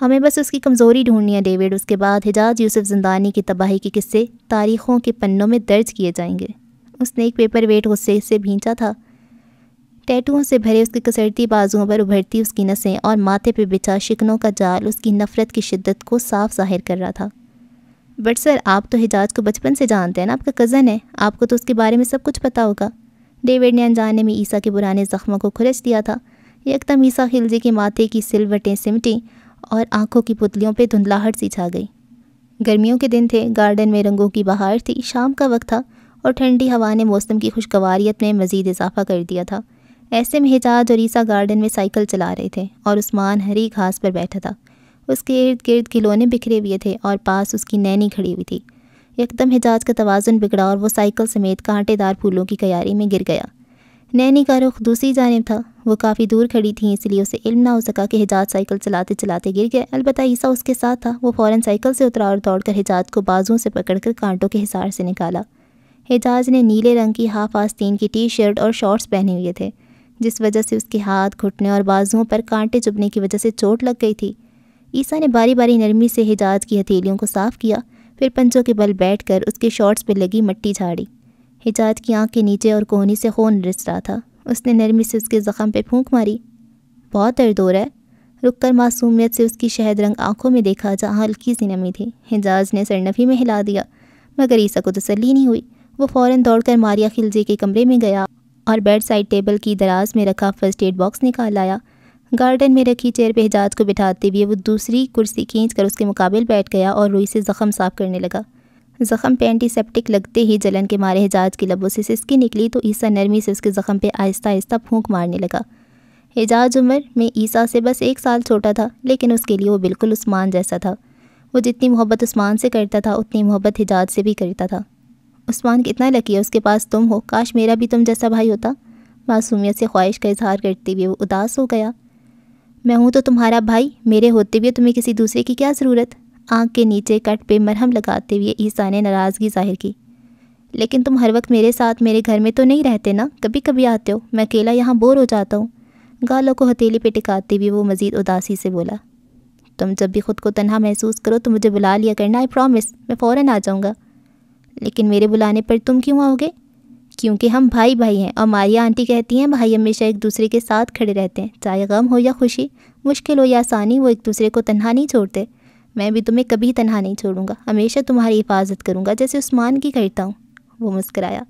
ہمیں بس اس کی کمزوری ڈھونڈنی ہے ڈیوڈ، اس کے بعد حجاج یوسف زندانی کی تباہی کے قصے تاریخوں کے پنوں میں درج کیے جائیں گے۔ اس نے ایک پیپر ویٹ غصے سے بھینچا تھا۔ ٹیٹوؤں سے بھرے اس کے کسرتی بازوؤں پر ابھرتی اس کی نسیں اور ماتھے پہ بچھا شکنوں کا جال اس کی نفرت کی شدت کو صاف ظاہر کر رہا تھا۔ بٹ سر، آپ تو حجاج کو بچپن سے جانتے ہیں نا، آپ کا کزن ہے، آپ کو تو اس کے بارے میں سب کچھ پتہ ہوگا۔ ڈیوڈ نے انجانے میں عیسیٰ کے پرانے زخموں کو کھرچ دیا تھا۔ یکدم عیسیٰ خلجی کے ماتھے کی سلوٹیں سمٹیں اور آنکھوں کی پتلیوں پہ دھندلاہٹ سی چھا گئی۔ گرمیوں کے دن تھے، گارڈن میں رنگوں کی بہار تھی، شام کا وقت تھا اور ٹھنڈی ہوا نے موسم کی خوشگواریت میں مزید اضافہ کر دیا تھا۔ ایسے میں حجاج اور عیسیٰ گارڈن میں سائیکل چلا رہے تھے اور عثمان ہری گھاس پر بیٹھا تھا۔ اس کے ارد گرد کھلونے بکھرے ہوئے تھے اور پاس اس کی نینی کھڑی ہوئی تھی۔ یکدم حجاج کا توازن بگڑا اور وہ سائیکل سمیت کانٹے دار پھولوں کی کیاری میں گر گیا۔ نینی کا رخ دوسری جانب تھا۔ وہ کافی دور کھڑی تھیں، اس لیے اسے علم نہ ہو سکا کہ حجاج سائیکل چلاتے چلاتے گر گیا۔ البتہ عیسیٰ اس کے ساتھ تھا۔ وہ فوراً سائیکل سے اترا اور دوڑ کر حجاج کو بازوؤں سے پکڑ کر کانٹوں کے حصار سے نکالا۔ حجاج نے نیلے رنگ کی ہاف آستین کی ٹی شرٹ اور شارٹس پہنے ہوئے تھے، جس وجہ سے اس کے ہاتھ، گھٹنے اور بازوؤں پر کانٹے چبھنے کی وجہ سے چوٹ لگ گئی تھی۔ عیسیٰ نے باری باری نرمی سے حجاج کی ہتھیلیوں کو صاف کیا، پھر پنجوں کے بل بیٹھ کر اس کے شارٹس پہ لگی مٹی جھاڑی۔ حجاج کی آنکھ کے نیچے اور کوہنی سے خون رس رہا تھا۔ اس نے نرمی سے اس کے زخم پہ پھونک ماری۔ بہت درد ہو رہا ہے؟ رک کر معصومیت سے اس کی شہد رنگ آنکھوں میں دیکھا جہاں ہلکی سی نمی تھی۔ حجاج نے سرنفی میں ہلا دیا، مگر عیسیٰ کو تسلی نہیں ہوئی۔ وہ فوراً دوڑ کر ماریا خلجی کے کمرے میں گیا اور بیڈ سائڈ ٹیبل کی دراز میں رکھا فرسٹ ایڈ باکس نکال لایا۔ گارڈن میں رکھی چیئر پہ حجاج کو بٹھاتے ہوئے وہ دوسری کرسی کھینچ کر اس کے مقابل بیٹھ گیا اور روئی سے زخم صاف کرنے لگا۔ زخم پہ اینٹی سیپٹک لگتے ہی جلن کے مارے حجاج کی لبوں سے سسکی نکلی تو عیسیٰ نرمی سے اس کے زخم پہ آہستہ آہستہ پھونک مارنے لگا۔ حجاج عمر میں عیسیٰ سے بس 1 سال چھوٹا تھا، لیکن اس کے لیے وہ بالکل عثمان جیسا تھا۔ وہ جتنی محبت عثمان سے کرتا تھا اتنی محبت حجاج سے بھی کرتا تھا۔ عثمان کتنا لکی ہے، اس کے پاس تم ہو، کاش میرا بھی تم جیسا بھائی ہوتا۔ معصومیت سے خواہش کا اظہار کرتے ہوئے وہ اداس ہو گیا۔ میں ہوں تو تمہارا بھائی، میرے ہوتے ہوئے تمہیں کسی دوسرے کی کیا ضرورت؟ آنکھ کے نیچے کٹ پہ مرہم لگاتے ہوئے عیسیٰ نے ناراضگی ظاہر کی۔ لیکن تم ہر وقت میرے ساتھ میرے گھر میں تو نہیں رہتے نا، کبھی کبھی آتے ہو، میں اکیلا یہاں بور ہو جاتا ہوں۔ گالوں کو ہتھیلی پہ ٹکاتے ہوئے وہ مزید اداسی سے بولا، تم جب بھی خود کو تنہا محسوس کرو تو مجھے بلا لیا کرنا، آئی پرومس، میں فوراً آ جاؤں گا۔ لیکن میرے بلانے پر تم کیوں آؤ گے؟ کیونکہ ہم بھائی بھائی ہیں، اور ماریا آنٹی کہتی ہیں بھائی ہمیشہ ایک دوسرے کے ساتھ کھڑے رہتے ہیں، چاہے غم ہو یا خوشی، مشکل ہو یا آسانی، وہ ایک دوسرے کو تنہا نہیں چھوڑتے۔ میں بھی تمہیں کبھی تنہا نہیں چھوڑوں گا، ہمیشہ تمہاری حفاظت کروں گا جیسے عثمان کی کرتا ہوں۔ وہ مسکرایا۔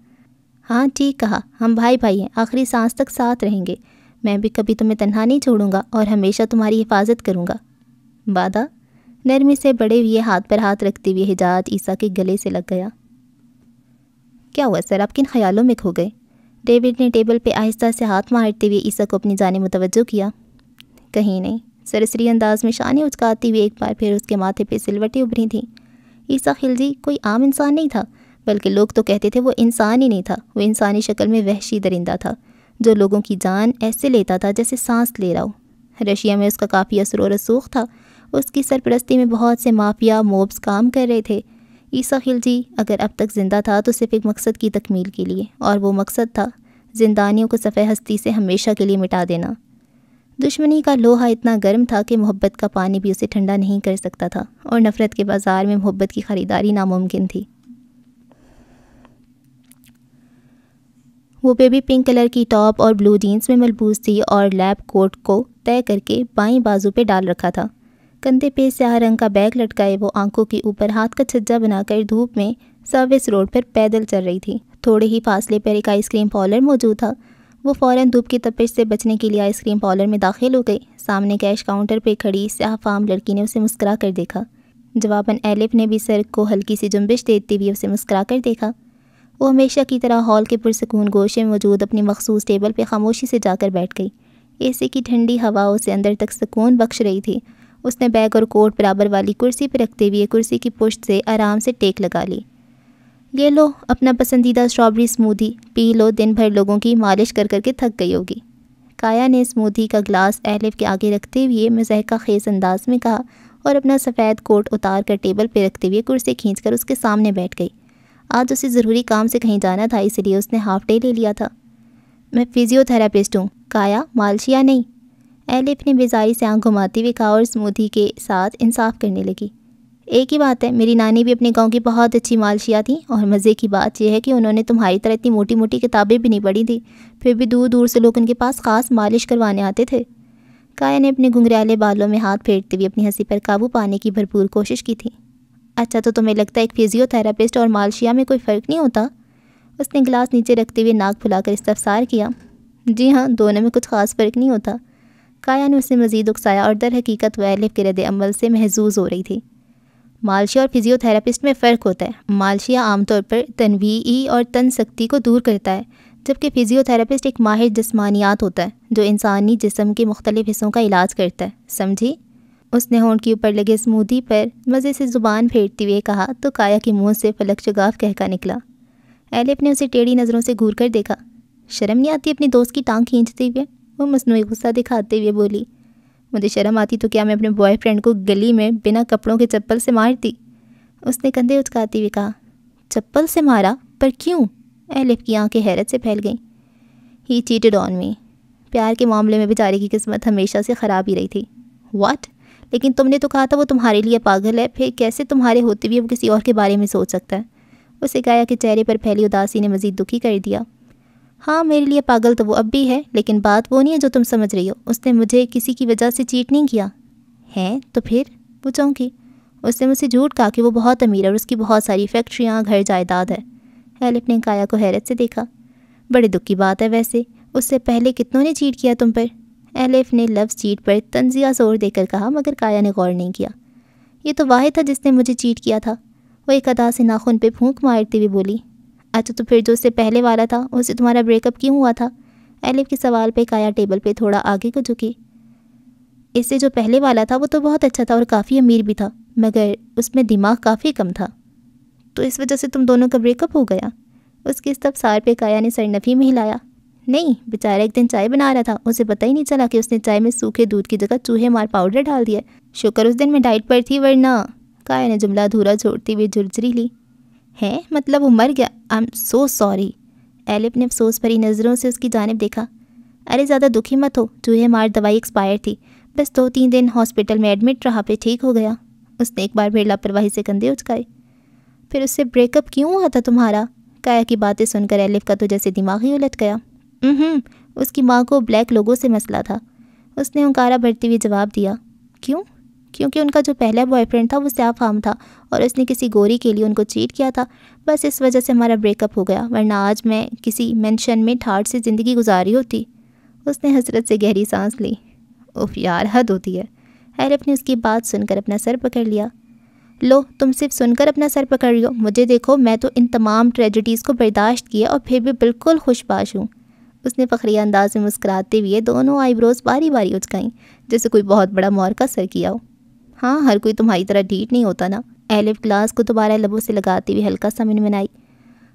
ہاں ٹھیک کہا، ہم بھائی بھائی ہیں، آخری سانس تک ساتھ رہیں گے۔ میں بھی کبھی تمہیں تنہا نہیں چھوڑوں گا اور ہمیشہ تمہاری حفاظت کروں گا۔ وعدہ؟ نرمی سے بڑے ہوئے ہاتھ پر ہاتھ رکھتے ہوئے حجاج عیسیٰ کے گلے سے لگ گیا۔ کیا ہوا سر، آپ کن خیالوں میں کھو گئے؟ ڈیوڈ نے ٹیبل پہ آہستہ سے ہاتھ مارتے ہوئے عیسیٰ کو اپنی جانب متوجہ کیا۔ کہیں نہیں، سرسری انداز میں شانے اچکاتی ہوئے ایک بار پھر اس کے ماتھے پہ سلوٹیں ابھری تھیں۔ عیسیٰ خلجی کوئی عام انسان نہیں تھا، بلکہ لوگ تو کہتے تھے وہ انسان ہی نہیں تھا، وہ انسانی شکل میں وحشی درندہ تھا جو لوگوں کی جان ایسے لیتا تھا جیسے سانس لے رہا ہو۔ رشیا میں اس کا کافی اثر و رسوخ تھا، اس کی سرپرستی میں بہت سے مافیا موبس کام کر رہے تھے۔ عیسیٰ خلجی اگر اب تک زندہ تھا تو صرف ایک مقصد کی تکمیل کے لیے، اور وہ مقصد تھا زندانیوں کو صفحہ ہستی سے ہمیشہ کے لیے مٹا دینا۔ دشمنی کا لوہا اتنا گرم تھا کہ محبت کا پانی بھی اسے ٹھنڈا نہیں کر سکتا تھا، اور نفرت کے بازار میں محبت کی خریداری ناممکن تھی۔ وہ بیبی پنک کلر کی ٹاپ اور بلو جینس میں ملبوس تھی اور لیب کوٹ کو طے کر کے بائیں بازو پہ ڈال رکھا تھا۔ کندھے پہ سیاہ رنگ کا بیگ لٹکائے وہ آنکھوں کے اوپر ہاتھ کا چھجا بنا کر دھوپ میں سروس روڈ پر پیدل چل رہی تھی۔ تھوڑے ہی فاصلے پر ایک آئس کریم پارلر موجود تھا۔ وہ فوراً دھوپ کی تپش سے بچنے کے لیے آئس کریم پارلر میں داخل ہو گئی۔ سامنے کیش کاؤنٹر پہ کھڑی سیاہ فام لڑکی نے اسے مسکرا کر دیکھا۔ جواباً ایلف نے بھی سر کو ہلکی سی جنبش دیتے ہوئے اسے مسکرا کر دیکھا۔ وہ ہمیشہ کی طرح ہال کے پرسکون گوشے میں موجود اپنی مخصوص ٹیبل پہ خاموشی سے جا کر بیٹھ گئی۔ اے سی کی ٹھنڈی ہوا اسے اندر تک سکون بخش رہی تھی۔ اس نے بیگ اور کوٹ برابر والی کرسی پہ رکھتے ہوئے کرسی کی پشت سے آرام سے ٹیک لگا لی۔ یہ لو اپنا پسندیدہ اسٹرابری اسموتھی پی لو، دن بھر لوگوں کی مالش کر کر کے تھک گئی ہوگی۔ کایا نے اسموتھی کا گلاس ایلف کے آگے رکھتے ہوئے مضحکہ خیز انداز میں کہا اور اپنا سفید کوٹ اتار کر ٹیبل پہ رکھتے ہوئے کرسی کھینچ کر اس کے سامنے بیٹھ گئی۔ آج اسے ضروری کام سے کہیں جانا تھا، اس لیے اس نے ہاف ڈے لے لیا تھا۔ میں فزیو تھراپسٹ ہوں، کایا، مالشیا نہیں، ایلف نے بیزاری سے آنکھ گھماتے ہوئے کہا اور اسموتھی کے ساتھ انصاف کرنے لگی۔ ایک ہی بات ہے، میری نانی بھی اپنے گاؤں کی بہت اچھی مالشیا تھیں، اور مزے کی بات یہ ہے کہ انہوں نے تمہاری طرح اتنی موٹی موٹی کتابیں بھی نہیں پڑھی تھیں، پھر بھی دور دور سے لوگ ان کے پاس خاص مالش کروانے آتے تھے۔ کایا نے اپنے گھنگریالے بالوں میں ہاتھ پھیرتے ہوئے اپنی ہنسی پر قابو پانے کی بھرپور کوشش کی تھی۔ اچھا، تو تمہیں لگتا ہے ایک فزیو تھراپسٹ اور مالشیا میں کوئی فرق نہیں ہوتا؟ اس نے گلاس نیچے رکھتے ہوئے ناک پھلا کر استفسار کیا۔ جی ہاں، دونوں میں کچھ خاص فرق نہیں ہوتا۔ کایا نے اسے مزید اکسایا اور در حقیقت وہ ایلف کے رد عمل سے محظوظ ہو رہی تھی۔ مالشیا اور فزیو تھراپسٹ میں فرق ہوتا ہے۔ مالشیا عام طور پر تنویعی اور تن سختی کو دور کرتا ہے، جبکہ فزیو تھراپسٹ ایک ماہر جسمانیات ہوتا ہے جو انسانی جسم کے مختلف حصوں کا علاج کرتا ہے، سمجھی؟ اس نے ہونٹ کے اوپر لگے اسموتھی پر مزے سے زبان پھیرتے ہوئے کہا تو کایا کے منہ سے فلک شگاف کہکا نکلا۔ ایلف نے اسے ٹیڑھی نظروں سے گھور کر دیکھا۔ شرم نہیں آتی اپنی دوست کی ٹانگ کھینچتے ہوئے؟ وہ مصنوعی غصہ دکھاتے ہوئے بولی۔ مجھے شرم آتی تو کیا میں اپنے بوائے فرینڈ کو گلی میں بنا کپڑوں کے چپل سے مارتی؟ اس نے کندھے اچکاتے ہوئے کہا۔ چپل سے مارا؟ پر کیوں؟ ایلف کی آنکھیں حیرت سے پھیل گئیں۔ ہی چیٹڈ آن می۔ پیار کے معاملے میں بیچارے کی قسمت ہمیشہ سے خراب ہی رہی تھی۔ واٹ؟ لیکن تم نے تو کہا تھا وہ تمہارے لیے پاگل ہے، پھر کیسے تمہارے ہوتے ہوئے وہ کسی اور کے بارے میں سوچ سکتا ہے؟ اسے کایا کے چہرے پر پھیلی اداسی نے مزید دکھی کر دیا۔ ہاں میرے لیے پاگل تو وہ اب بھی ہے، لیکن بات وہ نہیں ہے جو تم سمجھ رہی ہو۔ اس نے مجھے کسی کی وجہ سے چیٹ نہیں کیا ہے تو پھر؟ وہ چونکی۔ اس نے مجھ سے جھوٹ کہا کہ وہ بہت امیر ہے اور اس کی بہت ساری فیکٹریاں، گھر، جائیداد ہے۔ ایلف نے کایا کو حیرت سے دیکھا۔ بڑے دکھ کی بات ہے ویسے، اس سے پہلے کتنوں نے چیٹ کیا تم پر؟ ایلف نے لفظ چیٹ پر طنزیہ زور دے کر کہا، مگر کایا نے غور نہیں کیا۔ یہ تو واحد تھا جس نے مجھے چیٹ کیا تھا۔ وہ ایک ادا سے ناخن پہ پھونک مارتے ہوئے بولی۔ اچھا تو پھر جو اس سے پہلے والا تھا اس سے تمہارا بریک اپ کیوں ہوا تھا؟ ایلف کے سوال پہ کایا ٹیبل پہ تھوڑا آگے کو جھکی۔ اس سے جو پہلے والا تھا وہ تو بہت اچھا تھا اور کافی امیر بھی تھا، مگر اس میں دماغ کافی کم تھا۔ تو اس وجہ سے تم دونوں کا بریک اپ ہو گیا؟ اس کے استفسار پہ کایا نے سر نفی میں ہلایا۔ نہیں، بیچارہ ایک دن چائے بنا رہا تھا، اسے پتہ ہی نہیں چلا کہ اس نے چائے میں سوکھے دودھ کی جگہ چوہے مار پاؤڈر ڈال دیا۔ شکر اس دن میں ڈائٹ پر تھی، ورنہ… کایا نے جملہ ادھورا چھوڑتے ہوئے جھرجھری لی۔ ہے مطلب وہ مر گیا؟ I am so sorry. ایلف نے افسوس بھری نظروں سے اس کی جانب دیکھا۔ ارے زیادہ دکھی مت ہو، چوہے مار دوائی ایکسپائر تھی، بس 2-3 دن ہاسپٹل میں ایڈمٹ رہا، پہ ٹھیک ہو گیا۔ اس نے ایک بار پھر لاپرواہی سے کندھے اچکائے۔ پھر اس سے بریک اپ کیوں ہوا تھا تمہارا؟ کایا کی باتیں سن کر ایلف کا تو جیسے دماغ ہی الٹ گیا۔ اس کی ماں کو بلیک لوگوں سے مسئلہ تھا، اس نے ہنکارا بھرتے ہوئے جواب دیا۔ کیوں؟ کیونکہ ان کا جو پہلا بوائے فرینڈ تھا وہ سیاہ فام تھا اور اس نے کسی گوری کے لیے ان کو چیٹ کیا تھا، بس اس وجہ سے ہمارا بریک اپ ہو گیا، ورنہ آج میں کسی مینشن میں ٹھاٹھ سے زندگی گزاری ہوتی۔ اس نے حسرت سے گہری سانس لی۔ اوف یار، حد ہوتی ہے۔ ایلف نے اس کی بات سن کر اپنا سر پکڑ لیا۔ لو، تم صرف سن کر اپنا سر پکڑ رہی ہو، مجھے دیکھو، میں تو ان تمام ٹریجڈیز کو برداشت کیا اور پھر بھی بالکل خوش باش ہوں۔ اس نے فخریہ انداز میں مسکراتے ہوئے دونوں آئی بروز باری باری اچکائیں، جیسے کوئی بہت بڑا معرکہ سر کیا ہو۔ ہاں، ہر کوئی تمہاری طرح ڈھیٹ نہیں ہوتا نا۔ ایلف گلاس کو دوبارہ لبوں سے لگاتے ہوئے ہلکا سا منمنائی۔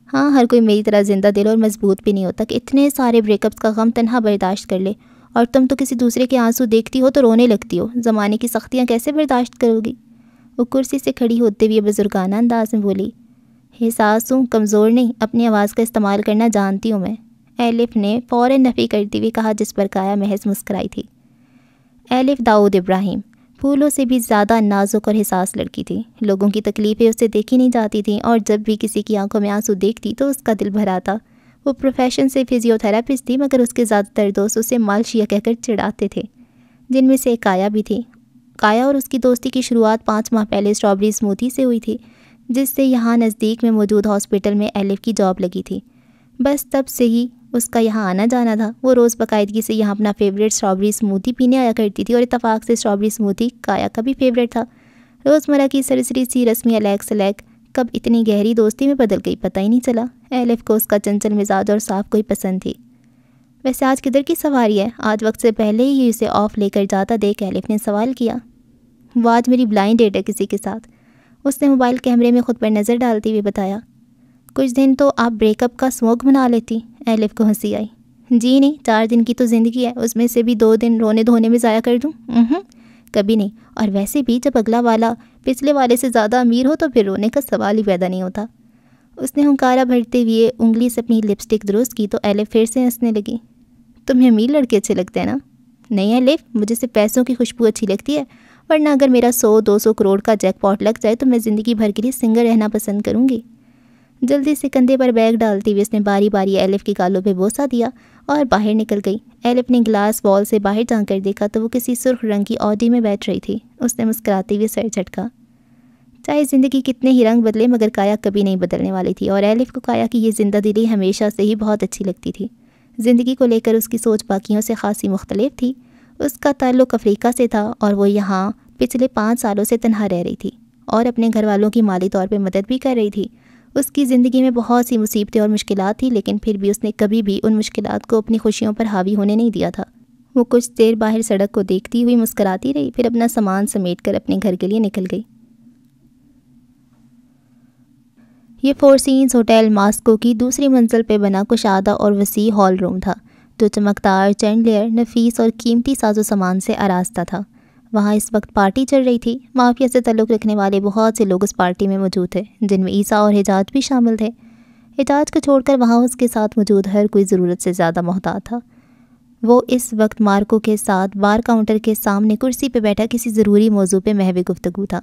ہاں، ہر کوئی میری طرح زندہ دل اور مضبوط بھی نہیں ہوتا کہ اتنے سارے بریک اپس کا غم تنہا برداشت کر لے، اور تم تو کسی دوسرے کے آنسو دیکھتی ہو تو رونے لگتی ہو، زمانے کی سختیاں کیسے برداشت کرو گی؟ وہ کرسی سے کھڑی ہوتے ہوئے بزرگانہ انداز میں بولی۔ احساس ہوں، کمزور نہیں، اپنی آواز کا استعمال کرنا جانتی ہوں میں۔ ایلف نے فوراً نفی کرتے ہوئے کہا، جس پر کایا محض مسکرائی تھی۔ ایلف داؤد ابراہیم پھولوں سے بھی زیادہ نازک اور حساس لڑکی تھی، لوگوں کی تکلیفیں اس سے دیکھی نہیں جاتی تھیں، اور جب بھی کسی کی آنکھوں میں آنسو دیکھتی تو اس کا دل بھر آتا۔ وہ پروفیشن سے فزیو تھراپسٹ تھی، مگر اس کے زیادہ تر دوست اسے مالشیا کہہ کر چڑھاتے تھے، جن میں سے ایک کایا بھی تھی۔ کایا اور اس کی دوستی کی شروعات 5 ماہ پہلے اسٹرابری اسموتھی سے ہوئی تھی، جس سے یہاں نزدیک میں موجود ہاسپٹل میں ایلف کی جاب لگی تھی۔ بس تب سے ہی اس کا یہاں آنا جانا تھا۔ وہ روز باقاعدگی سے یہاں اپنا فیوریٹ اسٹرابری اسموتھی پینے آیا کرتی تھی، اور اتفاق سے اسٹرابری اسموتھی کایا کا بھی فیوریٹ تھا۔ روزمرہ کی سرسری سی رسمی الیک سلیک کب اتنی گہری دوستی میں بدل گئی پتہ ہی نہیں چلا۔ ایلف کو اس کا چنچل مزاج اور صاف کوئی پسند تھی۔ ویسے آج کدھر کی سواری ہے؟ آج وقت سے پہلے ہی اسے آف لے کر جاتا دیکھ ایلف نے سوال کیا۔ وہ آج میری بلائنڈ ڈیٹ ہے کسی کے ساتھ، اس نے موبائل کیمرے میں خود پر نظر ڈالتے ہوئے بتایا۔ کچھ دن تو آپ بریک اپ کا سموگ بنا لیتی۔ ایلف کو ہنسی آئی۔ جی نہیں، 4 دن کی تو زندگی ہے، اس میں سے بھی 2 دن رونے دھونے میں ضائع کر دوں؟ کبھی نہیں، اور ویسے بھی جب اگلا والا پچھلے والے سے زیادہ امیر ہو تو پھر رونے کا سوال ہی پیدا نہیں ہوتا۔ اس نے ہنکارا بھرتے ہوئے انگلی سے اپنی لپسٹک درست کی تو ایلف پھر سے ہنسنے لگی۔ تمہیں امیر لڑکے اچھے لگتے ہیں نا؟ نہیں ایلف، مجھے صرف پیسوں کی خوشبو اچھی لگتی ہے، ورنہ اگر میرا 100-200 کروڑ کا جیک پاٹ لگ جائے تو میں زندگی بھر کے لیے سنگل رہنا پسند کروں گی۔ جلدی سے کندھے پر بیگ ڈالتی ہوئے اس نے باری باری ایلف کی گالوں پہ بوسہ دیا اور باہر نکل گئی۔ ایلف نے گلاس وال سے باہر جا کر دیکھا تو وہ کسی سرخ رنگ کی آڈی میں بیٹھ رہی تھی۔ اس نے مسکراتے ہوئے سر جھٹکا۔ چاہے زندگی کتنے ہی رنگ بدلے، مگر کایا کبھی نہیں بدلنے والی تھی، اور ایلف کو کایا کی یہ زندہ دلی ہمیشہ سے ہی بہت اچھی لگتی تھی۔ زندگی کو لے کر اس کی سوچ باقیوں سے خاصی مختلف تھی۔ اس کا تعلق افریقہ سے تھا، اور وہ یہاں پچھلے 5 سالوں سے تنہا رہ رہی تھی اور اپنے گھر والوں کی مالی طور پہ مدد بھی کر رہی تھی۔ اس کی زندگی میں بہت سی مصیبتیں اور مشکلات تھیں، لیکن پھر بھی اس نے کبھی بھی ان مشکلات کو اپنی خوشیوں پر حاوی ہونے نہیں دیا تھا۔ وہ کچھ دیر باہر سڑک کو دیکھتی ہوئی مسکراتی رہی، پھر اپنا سامان سمیٹ کر اپنے گھر کے لیے نکل گئی۔ یہ فور سینز ہوٹل ماسکو کی دوسری منزل پہ بنا کشادہ اور وسیع ہال روم تھا جو چمکدار چینڈلیئر نفیس اور قیمتی ساز و سامان سے آراستہ تھا۔ وہاں اس وقت پارٹی چل رہی تھی۔ مافیا سے تعلق رکھنے والے بہت سے لوگ اس پارٹی میں موجود تھے، جن میں عیسیٰ اور حجاج بھی شامل تھے۔ حجاج کو چھوڑ کر وہاں اس کے ساتھ موجود ہر کوئی ضرورت سے زیادہ محتاط تھا۔ وہ اس وقت مارکو کے ساتھ بار کاؤنٹر کے سامنے کرسی پہ بیٹھا کسی ضروری موضوع پہ محو گفتگو تھا،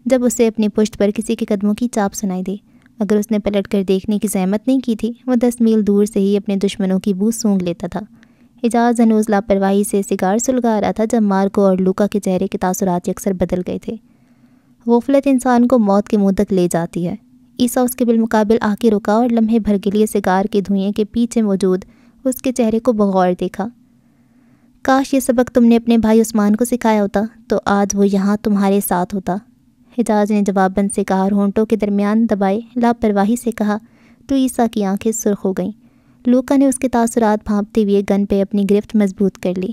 جب اسے اپنی پشت پر کسی کے قدموں کی چاپ سنائی دی۔ اگر اس نے پلٹ کر دیکھنے کی زحمت نہیں کی تھی، وہ 10 میل دور سے ہی اپنے دشمنوں کی بو سونگھ لیتا تھا۔ حجاز ہنوز لاپرواہی سے سگار سلگا رہا تھا جب مارکو اور لوکا کے چہرے کے تاثرات یکسر بدل گئے تھے۔ غفلت انسان کو موت کے منہ تک لے جاتی ہے۔ عیسیٰ اس کے بالمقابل آ کے رکا اور لمحے بھر کے لیے سگار کے دھوئیں کے پیچھے موجود اس کے چہرے کو بغور دیکھا۔ کاش یہ سبق تم نے اپنے بھائی عثمان کو سکھایا ہوتا تو آج وہ یہاں تمہارے ساتھ ہوتا، حجاج نے جواباً سے کہا اور ہونٹوں کے درمیان دبائے لاپرواہی سے کہا۔ تو عیسیٰ کی آنکھیں سرخ ہو گئیں۔ لوکا نے اس کے تاثرات بھانپتے ہوئے گن پہ اپنی گرفت مضبوط کر لی۔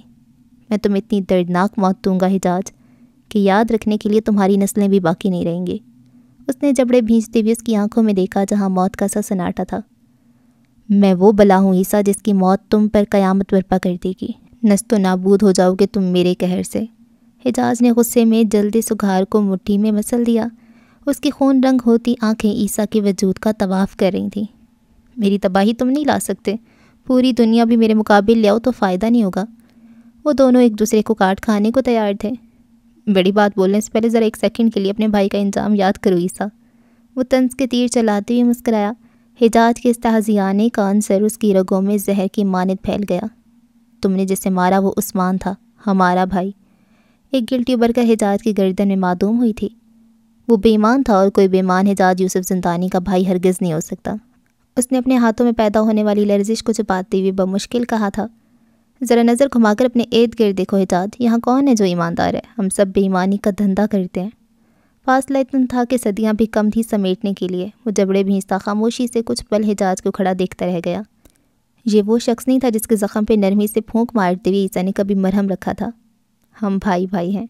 میں تمہیں اتنی دردناک موت دوں گا حجاج کہ یاد رکھنے کے لیے تمہاری نسلیں بھی باقی نہیں رہیں گی۔ اس نے جبڑے بھینچتے ہوئے اس کی آنکھوں میں دیکھا جہاں موت کا سا سناٹا تھا۔ میں وہ بلا ہوں عیسیٰ جس کی موت تم پر قیامت برپا کر دے گی، نست و نابود ہو جاؤ گے تم میرے قہر سے۔ حجاج نے غصے میں جلدی سگار کو مٹھی میں مسل دیا۔ اس کی خون رنگ ہوتی آنکھیں عیسیٰ کے وجود کا طواف کر رہی تھیں۔ میری تباہی تم نہیں لا سکتے، پوری دنیا بھی میرے مقابل لے آؤ تو فائدہ نہیں ہوگا۔ وہ دونوں ایک دوسرے کو کاٹ کھانے کو تیار تھے۔ بڑی بات بولنے سے پہلے ذرا ایک سیکنڈ کے لیے اپنے بھائی کا انجام یاد کرو عیسیٰ، وہ طنز کے تیر چلاتے ہوئے مسکرایا۔ حجاج کے استہزیانے کا عنصر اس کی رگوں میں زہر کی مانند پھیل گیا۔ تم نے جسے مارا وہ عثمان تھا، ہمارا بھائی۔ ایک گلٹی ابھر کر حجاج کی گردن میں معدوم ہوئی تھی۔ وہ بے ایمان تھا اور کوئی بے ایمان حجاج یوسف زندانی کا بھائی ہرگز نہیں ہو سکتا۔ اس نے اپنے ہاتھوں میں پیدا ہونے والی لرزش کو چھپاتے ہوئے بمشکل کہا تھا۔ ذرا نظر گھما کر اپنے ارد گرد دیکھو حجاج، یہاں کون ہے جو ایماندار ہے؟ ہم سب بے ایمانی کا دھندا کرتے ہیں۔ فاصلہ اتنا تھا کہ صدیاں بھی کم تھی سمیٹنے کے لیے۔ وہ جبڑے بھینچتا خاموشی سے کچھ پل حجاج کو کھڑا دیکھتا رہ گیا۔ یہ وہ شخص نہیں تھا جس کے زخم پہ نرمی سے پھونک مارتے ہوئے عیسیٰ نے کبھی مرہم رکھا تھا۔ ہم بھائی بھائی ہیں۔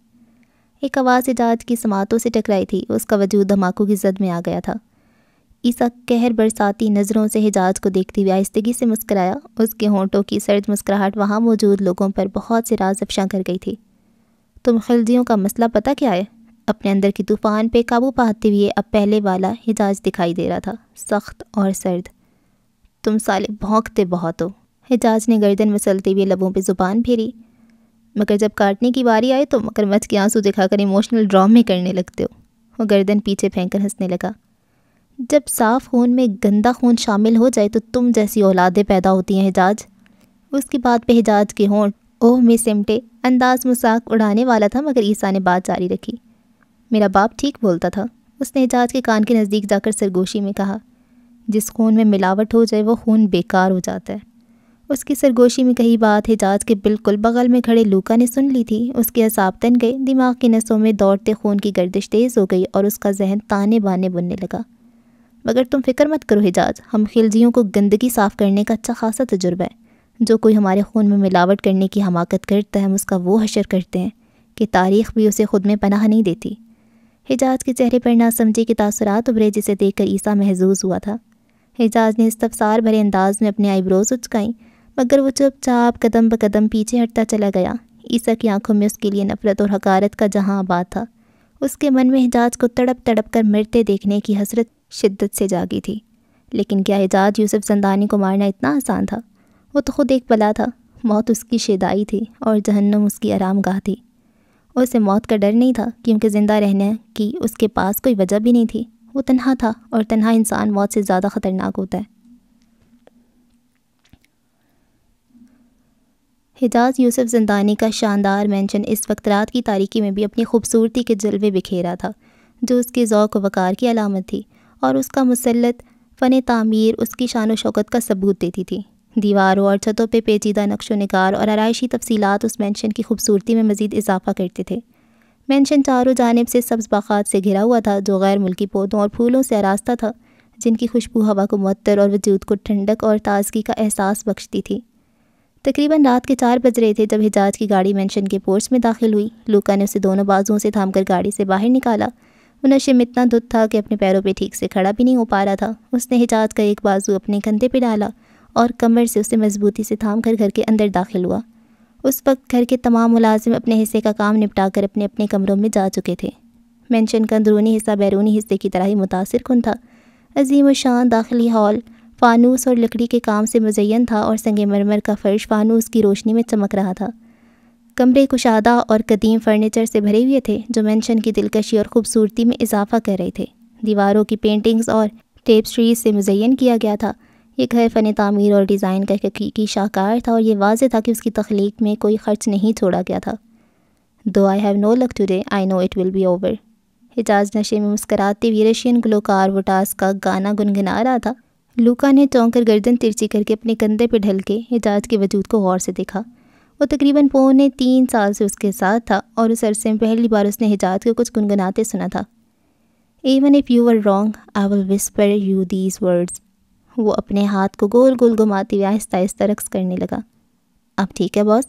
ایک آواز حجاج کی سماعتوں سے ٹکرائی تھی، اس کا وجود دھماکوں کی زد میں آ گیا تھا۔ عیسیٰ قہر برساتی نظروں سے حجاج کو دیکھتے ہوئے آہستگی سے مسکرایا۔ اس کے ہونٹوں کی سرد مسکراہٹ وہاں موجود لوگوں پر بہت سے راز افشاں کر گئی تھی۔ تم خلجیوں کا مسئلہ پتہ کیا ہے؟ اپنے اندر کی طوفان پہ قابو پاتے ہوئے اب پہلے والا حجاج دکھائی دے رہا تھا، سخت اور سرد۔ تم سالے بھونکتے بہت ہو، حجاج نے گردن مسلتے ہوئے لبوں پہ زبان پھیری، مگر جب کاٹنے کی باری آئے تو مگرمچھ کے آنسو دکھا کر ایموشنل ڈرامے کرنے لگتے ہو۔ وہ گردن پیچھے پھینک کر ہنسنے لگا۔ جب صاف خون میں گندا خون شامل ہو جائے تو تم جیسی اولادیں پیدا ہوتی ہیں حجاج۔ اس کی بات پہ حجاج کے ہونٹ اوہ میں سمٹے، انداز مذاق اڑانے والا تھا، مگر عیسیٰ نے بات جاری رکھی۔ میرا باپ ٹھیک بولتا تھا، اس نے حجاج کے کان کے نزدیک جا کر سرگوشی میں کہا۔ جس خون میں ملاوٹ ہو جائے وہ خون بیکار ہو جاتا ہے۔ اس کی سرگوشی میں کہی بات حجاج کے بالکل بغل میں کھڑے لوکا نے سن لی تھی۔ اس کے اعصاب تن گئے، دماغ کی نسوں میں دوڑتے خون کی گردش تیز ہو گئی اور اس کا ذہن تانے بانے بننے لگا۔ مگر تم فکر مت کرو حجاج، ہم خلجیوں کو گندگی صاف کرنے کا اچھا خاصا تجربہ ہے۔ جو کوئی ہمارے خون میں ملاوٹ کرنے کی حماقت کرتا ہے ہم اس کا وہ حشر کرتے ہیں کہ تاریخ بھی اسے خود میں پناہ نہیں دیتی۔ حجاج کے چہرے پر ناسمجھی کے تاثرات ابھرے جسے دیکھ کر عیسیٰ محظوظ ہوا تھا۔ حجاج نے استفسار بھرے انداز میں اپنے آئی بروز اچکائیں، مگر وہ چپ چاپ قدم بقدم پیچھے ہٹتا چلا گیا۔ عیسیٰ کی آنکھوں میں اس کے لیے نفرت اور حقارت کا جہاں آباد تھا۔ اس کے من میں حجاج کو تڑپ تڑپ کر مرتے دیکھنے کی حسرت شدت سے جاگی تھی۔ لیکن کیا حجاج یوسف زندانی کو مارنا اتنا آسان تھا؟ وہ تو خود ایک بلا تھا، موت اس کی شیدائی تھی اور جہنم اس کی آرام گاہ تھی۔ اسے موت کا ڈر نہیں تھا کیونکہ زندہ رہنے کی اس کے پاس کوئی وجہ بھی نہیں تھی۔ وہ تنہا تھا اور تنہا انسان موت سے زیادہ خطرناک ہوتا ہے۔ حجاج یوسف زندانی کا شاندار مینشن اس وقت رات کی تاریکی میں بھی اپنی خوبصورتی کے جلوے بکھیرا تھا، جو اس کے ذوق و وقار کی علامت تھی، اور اس کا مسلط فن تعمیر اس کی شان و شوکت کا ثبوت دیتی تھی۔ دیواروں اور چھتوں پہ پیچیدہ نقش و نگار اور آرائشی تفصیلات اس مینشن کی خوبصورتی میں مزید اضافہ کرتے تھے۔ مینشن چاروں جانب سے سبز باغات سے گھرا ہوا تھا جو غیر ملکی پودوں اور پھولوں سے آراستہ تھا، جن کی خوشبو ہوا کو معطر اور وجود کو ٹھنڈک اور تازگی کا احساس بخشتی تھی۔ تقریباً رات کے 4 بج رہے تھے جب حجاج کی گاڑی مینشن کے پورچ میں داخل ہوئی۔ لوکا نے اسے دونوں بازوؤں سے تھام کر گاڑی سے باہر نکالا۔ وہ نشے میں اتنا دھت تھا کہ اپنے پیروں پہ ٹھیک سے کھڑا بھی نہیں ہو پا رہا تھا۔ اس نے حجاز کا ایک بازو اپنے کندھے پہ ڈالا اور کمر سے اسے مضبوطی سے تھام کر گھر کے اندر داخل ہوا۔ اس وقت گھر کے تمام ملازم اپنے حصے کا کام نپٹا کر اپنے اپنے کمروں میں جا چکے تھے۔ مینشن کا اندرونی حصہ بیرونی حصے کی طرح ہی متاثر کن تھا۔ عظیم الشان داخلی ہال فانوس اور لکڑی کے کام سے مزین تھا اور سنگ مرمر کا فرش فانوس کی روشنی میں چمک رہا تھا۔ کمرے کشادہ اور قدیم فرنیچر سے بھرے ہوئے تھے جو مینشن کی دلکشی اور خوبصورتی میں اضافہ کر رہے تھے۔ دیواروں کی پینٹنگز اور ٹیپسٹریز سے مزین کیا گیا تھا۔ یہ گھر فن تعمیر اور ڈیزائن کا حقیقی شاہکار تھا اور یہ واضح تھا کہ اس کی تخلیق میں کوئی خرچ نہیں چھوڑا گیا تھا۔ Though I have no luck today, I know it will be over۔ Hijaz نشے میں مسکراتے ہوئے رشین گلوکار وٹاس کا گانا گنگنا رہا تھا۔ لوکا نے چونک کر گردن ترچی کر کے اپنے کندھے پہ ڈھل کے حجاز کے وجود کو غور سے دیکھا۔ وہ تقریباً 3.25 سال سے اس کے ساتھ تھا اور اس عرصے میں پہلی بار اس نے حجاز کو کچھ گنگناتے سنا تھا۔ Even if you were wrong, I will whisper you these words۔ وہ اپنے ہاتھ کو گول گول گھماتے ہوئے آہستہ آہستہ رقص کرنے لگا۔ اب ٹھیک ہے باس۔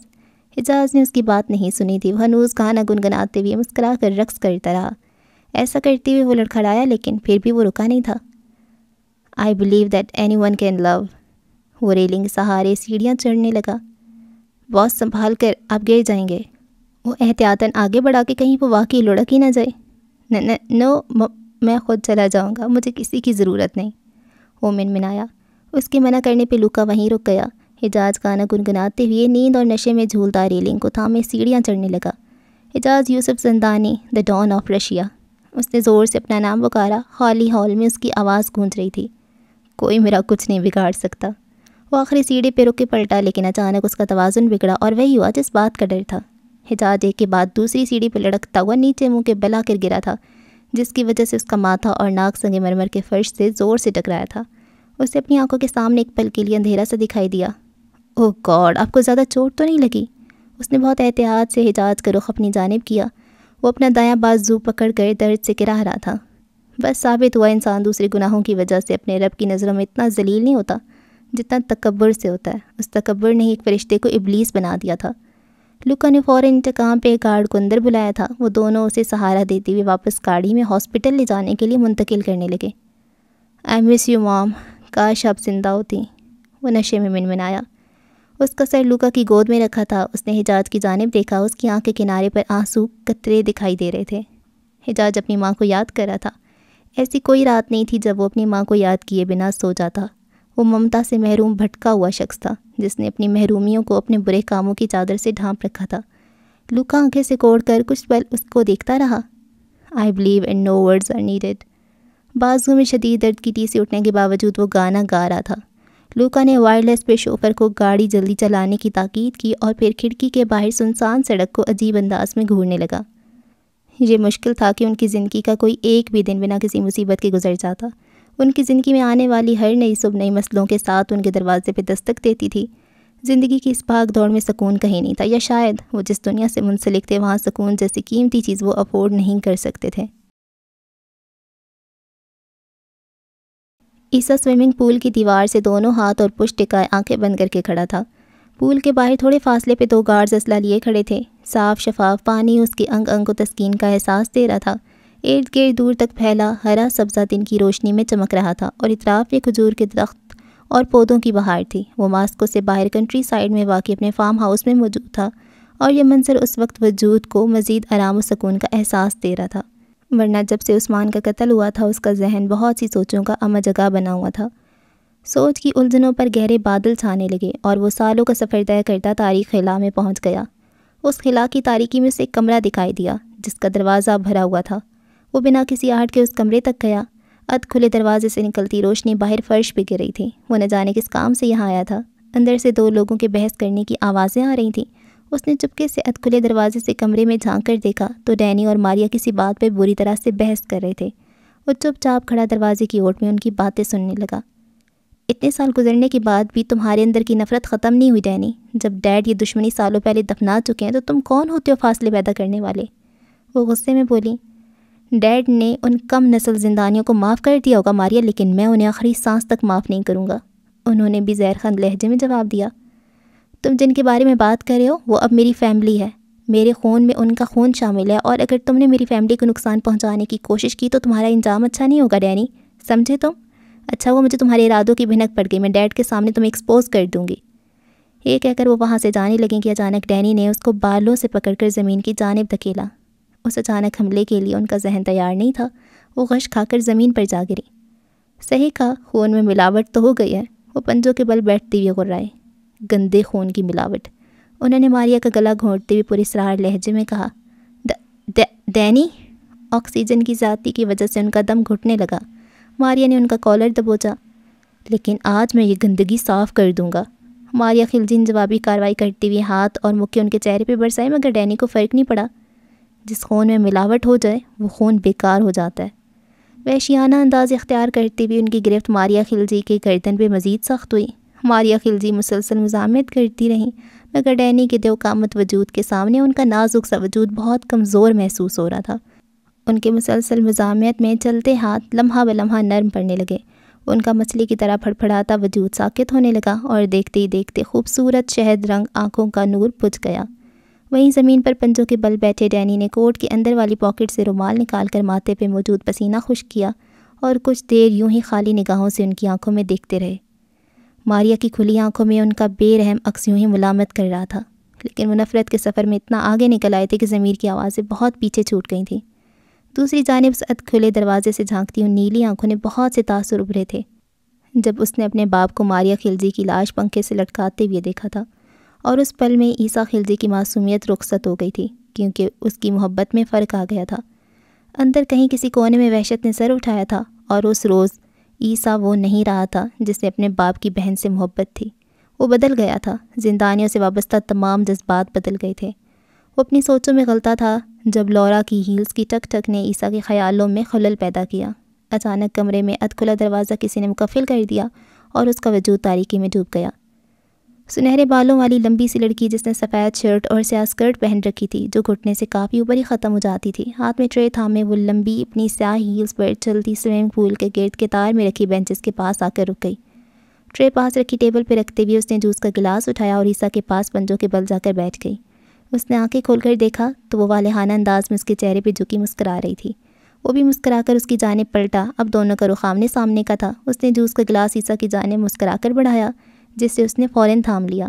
حجاز نے اس کی بات نہیں سنی تھی۔ وہ ہنوز گانا گنگناتے ہوئے مسکرا کر رقص کرتا رہا۔ ایسا کرتے ہوئے وہ لڑکھڑایا لیکن پھر بھی وہ رکا نہیں تھا۔ I believe that anyone can love۔ وہ ریلنگ کے سہارے سیڑھیاں چڑھنے لگا۔ باس سنبھال کر آپ گر جائیں گے۔ وہ احتیاطاً آگے بڑھا کے کہیں وہ واقعی لڑک ہی نہ جائے۔ نو میں خود چلا جاؤں گا، مجھے کسی کی ضرورت نہیں، وہ منمنایا۔ اس کے منع کرنے پہ لوکا وہیں رک گیا۔ حجاز گانا گنگناتے ہوئے نیند اور نشے میں جھولتا ریلنگ کو تھامے سیڑھیاں چڑھنے لگا۔ حجاز یوسف زندانی، دا ڈان آف رشیا۔ اس نے زور سے اپنا نام پکارا۔ خالی ہال میں اس کی آواز گونج رہی تھی۔ کوئی میرا کچھ نہیں بگاڑ سکتا۔ وہ آخری سیڑھی پہ رک کے پلٹا لیکن اچانک اس کا توازن بگڑا اور وہی ہوا جس بات کا ڈر تھا۔ حجاز ایک کے بعد دوسری سیڑھی پہ لڑکتا ہوا نیچے منہ کے بل آ کر گرا تھا جس کی وجہ سے اس کا ماتھا اور ناک سنگ مرمر کے فرش سے زور سے ٹکرایا تھا۔ اسے اپنی آنکھوں کے سامنے ایک پل کے لیے اندھیرا سا دکھائی دیا۔ اوہ گاڈ، آپ کو زیادہ چوٹ تو نہیں لگی؟ اس نے بہت احتیاط سے حجاز کا رخ اپنی جانب کیا۔ وہ اپنا دایاں بازو پکڑ کر درد سے کرا رہا تھا۔ بس ثابت ہوا انسان دوسرے گناہوں کی وجہ سے اپنے رب کی نظروں میں اتنا ذلیل نہیں ہوتا جتنا تکبر سے ہوتا ہے۔ اس تکبر نے ایک فرشتے کو ابلیس بنا دیا تھا۔ لوکا نے فوراً انتقام پہ گارڈ کو اندر بلایا تھا۔ وہ دونوں اسے سہارا دیتے ہوئے واپس گاڑی میں ہاسپٹل لے جانے کے لیے منتقل کرنے لگے۔ آئی مس یو مام، کاش آپ زندہ ہوتی، وہ نشے میں منمنایا۔ اس کا سر لوکا کی گود میں رکھا تھا۔ اس نے حجاز کی جانب دیکھا۔ اس کی آنکھ کے کنارے پر آنسو قطرے دکھائی دے رہے تھے۔ حجاز اپنی ماں کو یاد کر رہا تھا۔ ایسی کوئی رات نہیں تھی جب وہ اپنی ماں کو یاد کیے بنا سو جاتا۔ وہ ممتا سے محروم بھٹکا ہوا شخص تھا جس نے اپنی محرومیوں کو اپنے برے کاموں کی چادر سے ڈھانپ رکھا تھا۔ لوکا آنکھیں سے کوڑ کر کچھ پل اس کو دیکھتا رہا۔ I believe and no words are needed۔ بازو میں شدید درد کی ٹیسی اٹھنے کے باوجود وہ گانا گا رہا تھا۔ لوکا نے وائرلیس پہ شوفر کو گاڑی جلدی چلانے کی تاکید کی اور پھر کھڑکی کے باہر سنسان سڑک کو عجیب انداز میں گھورنے لگا۔ یہ مشکل تھا کہ ان کی زندگی کا کوئی ایک بھی دن بنا کسی مصیبت کے گزر جاتا۔ ان کی زندگی میں آنے والی ہر نئی صبح نئی مسئلوں کے ساتھ ان کے دروازے پہ دستک دیتی تھی۔ زندگی کی اس بھاگ دوڑ میں سکون کہیں نہیں تھا، یا شاید وہ جس دنیا سے منسلک تھے وہاں سکون جیسی قیمتی چیز وہ افورڈ نہیں کر سکتے تھے۔ عیسیٰ سوئمنگ پول کی دیوار سے دونوں ہاتھ اور پشت ٹکائے آنکھیں بند کر کے کھڑا تھا۔ پول کے باہر تھوڑے فاصلے پہ 2 گارڈز اسلحہ لیے کھڑے تھے۔ صاف شفاف پانی اس کے انگ انگ کو تسکین کا احساس دے رہا تھا۔ ارد گرد دور تک پھیلا ہرا سبزہ دن کی روشنی میں چمک رہا تھا اور اطراف میں کھجور کے درخت اور پودوں کی بہار تھی۔ وہ ماسکو سے باہر کنٹری سائیڈ میں واقع اپنے فارم ہاؤس میں موجود تھا اور یہ منظر اس وقت وجود کو مزید آرام و سکون کا احساس دے رہا تھا، ورنہ جب سے عثمان کا قتل ہوا تھا اس کا ذہن بہت سی سوچوں کا امہ جگہ بنا ہوا تھا۔ سوچ کی الجھنوں پر گہرے بادل چھانے لگے اور وہ سالوں کا سفر طے کرتا تاریخ خلا میں پہنچ گیا۔ اس خلا کی تاریکی میں سے ایک کمرہ دکھائی دیا جس کا دروازہ بھرا ہوا تھا۔ وہ بنا کسی آہٹ کے اس کمرے تک گیا۔ ادھ کھلے دروازے سے نکلتی روشنی باہر فرش پہ گر رہی تھی۔ وہ نہ جانے کس کام سے یہاں آیا تھا۔ اندر سے 2 لوگوں کے بحث کرنے کی آوازیں آ رہی تھیں۔ اس نے چپکے سے ادھ کھلے دروازے سے کمرے میں جھانک کر دیکھا تو ڈینی اور ماریا کسی بات پہ بری طرح سے بحث کر رہے تھے۔ وہ چپ چاپ کھڑا دروازے کی اوٹ میں ان کی باتیں سننے لگا۔ اتنے سال گزرنے کے بعد بھی تمہارے اندر کی نفرت ختم نہیں ہوئی ڈینی؟ جب ڈیڈ یہ دشمنی سالوں پہلے دفنا چکے ہیں تو تم کون ہوتے ہو فاصلے پیدا کرنے والے؟ وہ غصے میں بولی۔ ڈیڈ نے ان کم نسل زندانیوں کو معاف کر دیا ہوگا ماریا، لیکن میں انہیں آخری سانس تک معاف نہیں کروں گا، انہوں نے بھی زہر خند لہجے میں جواب دیا۔ تم جن کے بارے میں بات کر رہے ہو وہ اب میری فیملی ہے۔ میرے خون میں ان کا خون شامل ہے، اور اگر تم نے میری فیملی کو نقصان پہنچانے کی کوشش کی تو تمہارا انجام اچھا نہیں ہوگا ڈینی، سمجھے تم؟ اچھا وہ مجھے تمہارے ارادوں کی بھنک پڑ گئی، میں ڈیڈ کے سامنے تمہیں ایکسپوز کر دوں گی۔ یہ کہہ کر وہ وہاں سے جانے لگیں کہ اچانک ڈینی نے اس کو بالوں سے پکڑ کر زمین کی جانب دھکیلا۔ اس اچانک حملے کے لیے ان کا ذہن تیار نہیں تھا، وہ غش کھا کر زمین پر جا گری۔ صحیح کہا، خون میں ملاوٹ تو ہو گئی ہے، وہ پنجوں کے بل بیٹھتے ہوئے غرائے۔ گندے خون کی ملاوٹ، انہوں نے ماریا کا گلا گھونٹتے ہوئے پراسرار لہجے میں کہا۔ ڈینی، آکسیجن کی زیادتی کی وجہ سے ان کا دم گھٹنے لگا۔ ماریا نے ان کا کالر دبوچا۔ لیکن آج میں یہ گندگی صاف کر دوں گا، ماریا خلجی نے جوابی کارروائی کرتے ہوئے ہاتھ اور مکے ان کے چہرے پہ برسائے، مگر ڈینی کو فرق نہیں پڑا۔ جس خون میں ملاوٹ ہو جائے وہ خون بیکار ہو جاتا ہے۔ وحشیانہ انداز اختیار کرتے ہوئے ان کی گرفت ماریا خلجی کے گردن پہ مزید سخت ہوئی۔ ماریا خلجی مسلسل مزاحمت کرتی رہیں، مگر ڈینی کے دیو قامت وجود کے سامنے ان کا نازک سا وجود بہت کمزور محسوس ہو رہا تھا۔ ان کے مسلسل مزاحمت میں چلتے ہاتھ لمحہ بلمحہ نرم پڑنے لگے، ان کا مچھلی کی طرح پھڑپھڑاتا وجود ساکت ہونے لگا، اور دیکھتے ہی دیکھتے خوبصورت شہد رنگ آنکھوں کا نور بجھ گیا۔ وہیں زمین پر پنجوں کے بل بیٹھے ڈینی نے کوٹ کے اندر والی پاکٹ سے رومال نکال کر ماتھے پہ موجود پسینہ خشک کیا، اور کچھ دیر یوں ہی خالی نگاہوں سے ان کی آنکھوں میں دیکھتے رہے۔ ماریا کی کھلی آنکھوں میں ان کا بے رحم عکس یوں ہی ملامت کر رہا تھا، لیکن وہ نفرت کے سفر میں اتنا آگے نکل آئے تھے کہ ضمیر کی آوازیں بہت پیچھے چھوٹ گئی تھیں۔ دوسری جانب سے کھلے دروازے سے جھانکتی ان نیلی آنکھوں نے بہت سے تاثر ابھرے تھے جب اس نے اپنے باپ کو ماریا خلجی کی لاش پنکھے سے لٹکاتے ہوئے دیکھا تھا، اور اس پل میں عیسیٰ خلجی کی معصومیت رخصت ہو گئی تھی، کیونکہ اس کی محبت میں فرق آ گیا تھا۔ اندر کہیں کسی کونے میں وحشت نے سر اٹھایا تھا، اور اس روز عیسیٰ وہ نہیں رہا تھا جسے اپنے باپ کی بہن سے محبت تھی، وہ بدل گیا تھا۔ زندانیوں سے وابستہ تمام جذبات بدل گئے تھے۔ وہ اپنی سوچوں میں غلطہ تھا جب لورا کی ہیلز کی ٹک ٹک نے عیسیٰ کے خیالوں میں خلل پیدا کیا۔ اچانک کمرے میں ادکھلا دروازہ کسی نے مقفل کر دیا، اور اس کا وجود تاریکی میں ڈوب گیا۔ سنہرے بالوں والی لمبی سی لڑکی جس نے سفید شرٹ اور سیاہ اسکرٹ پہن رکھی تھی جو گھٹنے سے کافی اوپر ہی ختم ہو جاتی تھی، ہاتھ میں ٹرے تھامے وہ لمبی اپنی سیاہ ہیلز پر چلتی سوئمنگ پول کے گرد قطار میں رکھی بینچز کے پاس آ کر رک گئی۔ ٹرے پاس رکھی ٹیبل پہ رکھتے ہوئے اس نے جوس کا گلاس اٹھایا اور عیسیٰ کے پاس پنجوں کے بل جا کر بیٹھ گئی۔ اس نے آنکھیں کھول کر دیکھا تو وہ والہانہ انداز میں اس کے چہرے پہ جھکی مسکرا رہی تھی۔ وہ بھی مسکرا کر اس کی جانب پلٹا، اب دونوں کا رخ آمنے سامنے کا تھا۔ اس نے جوس کا گلاس عیسیٰ کی جانب مسکرا کر بڑھایا، جس سے اس نے فوراً تھام لیا۔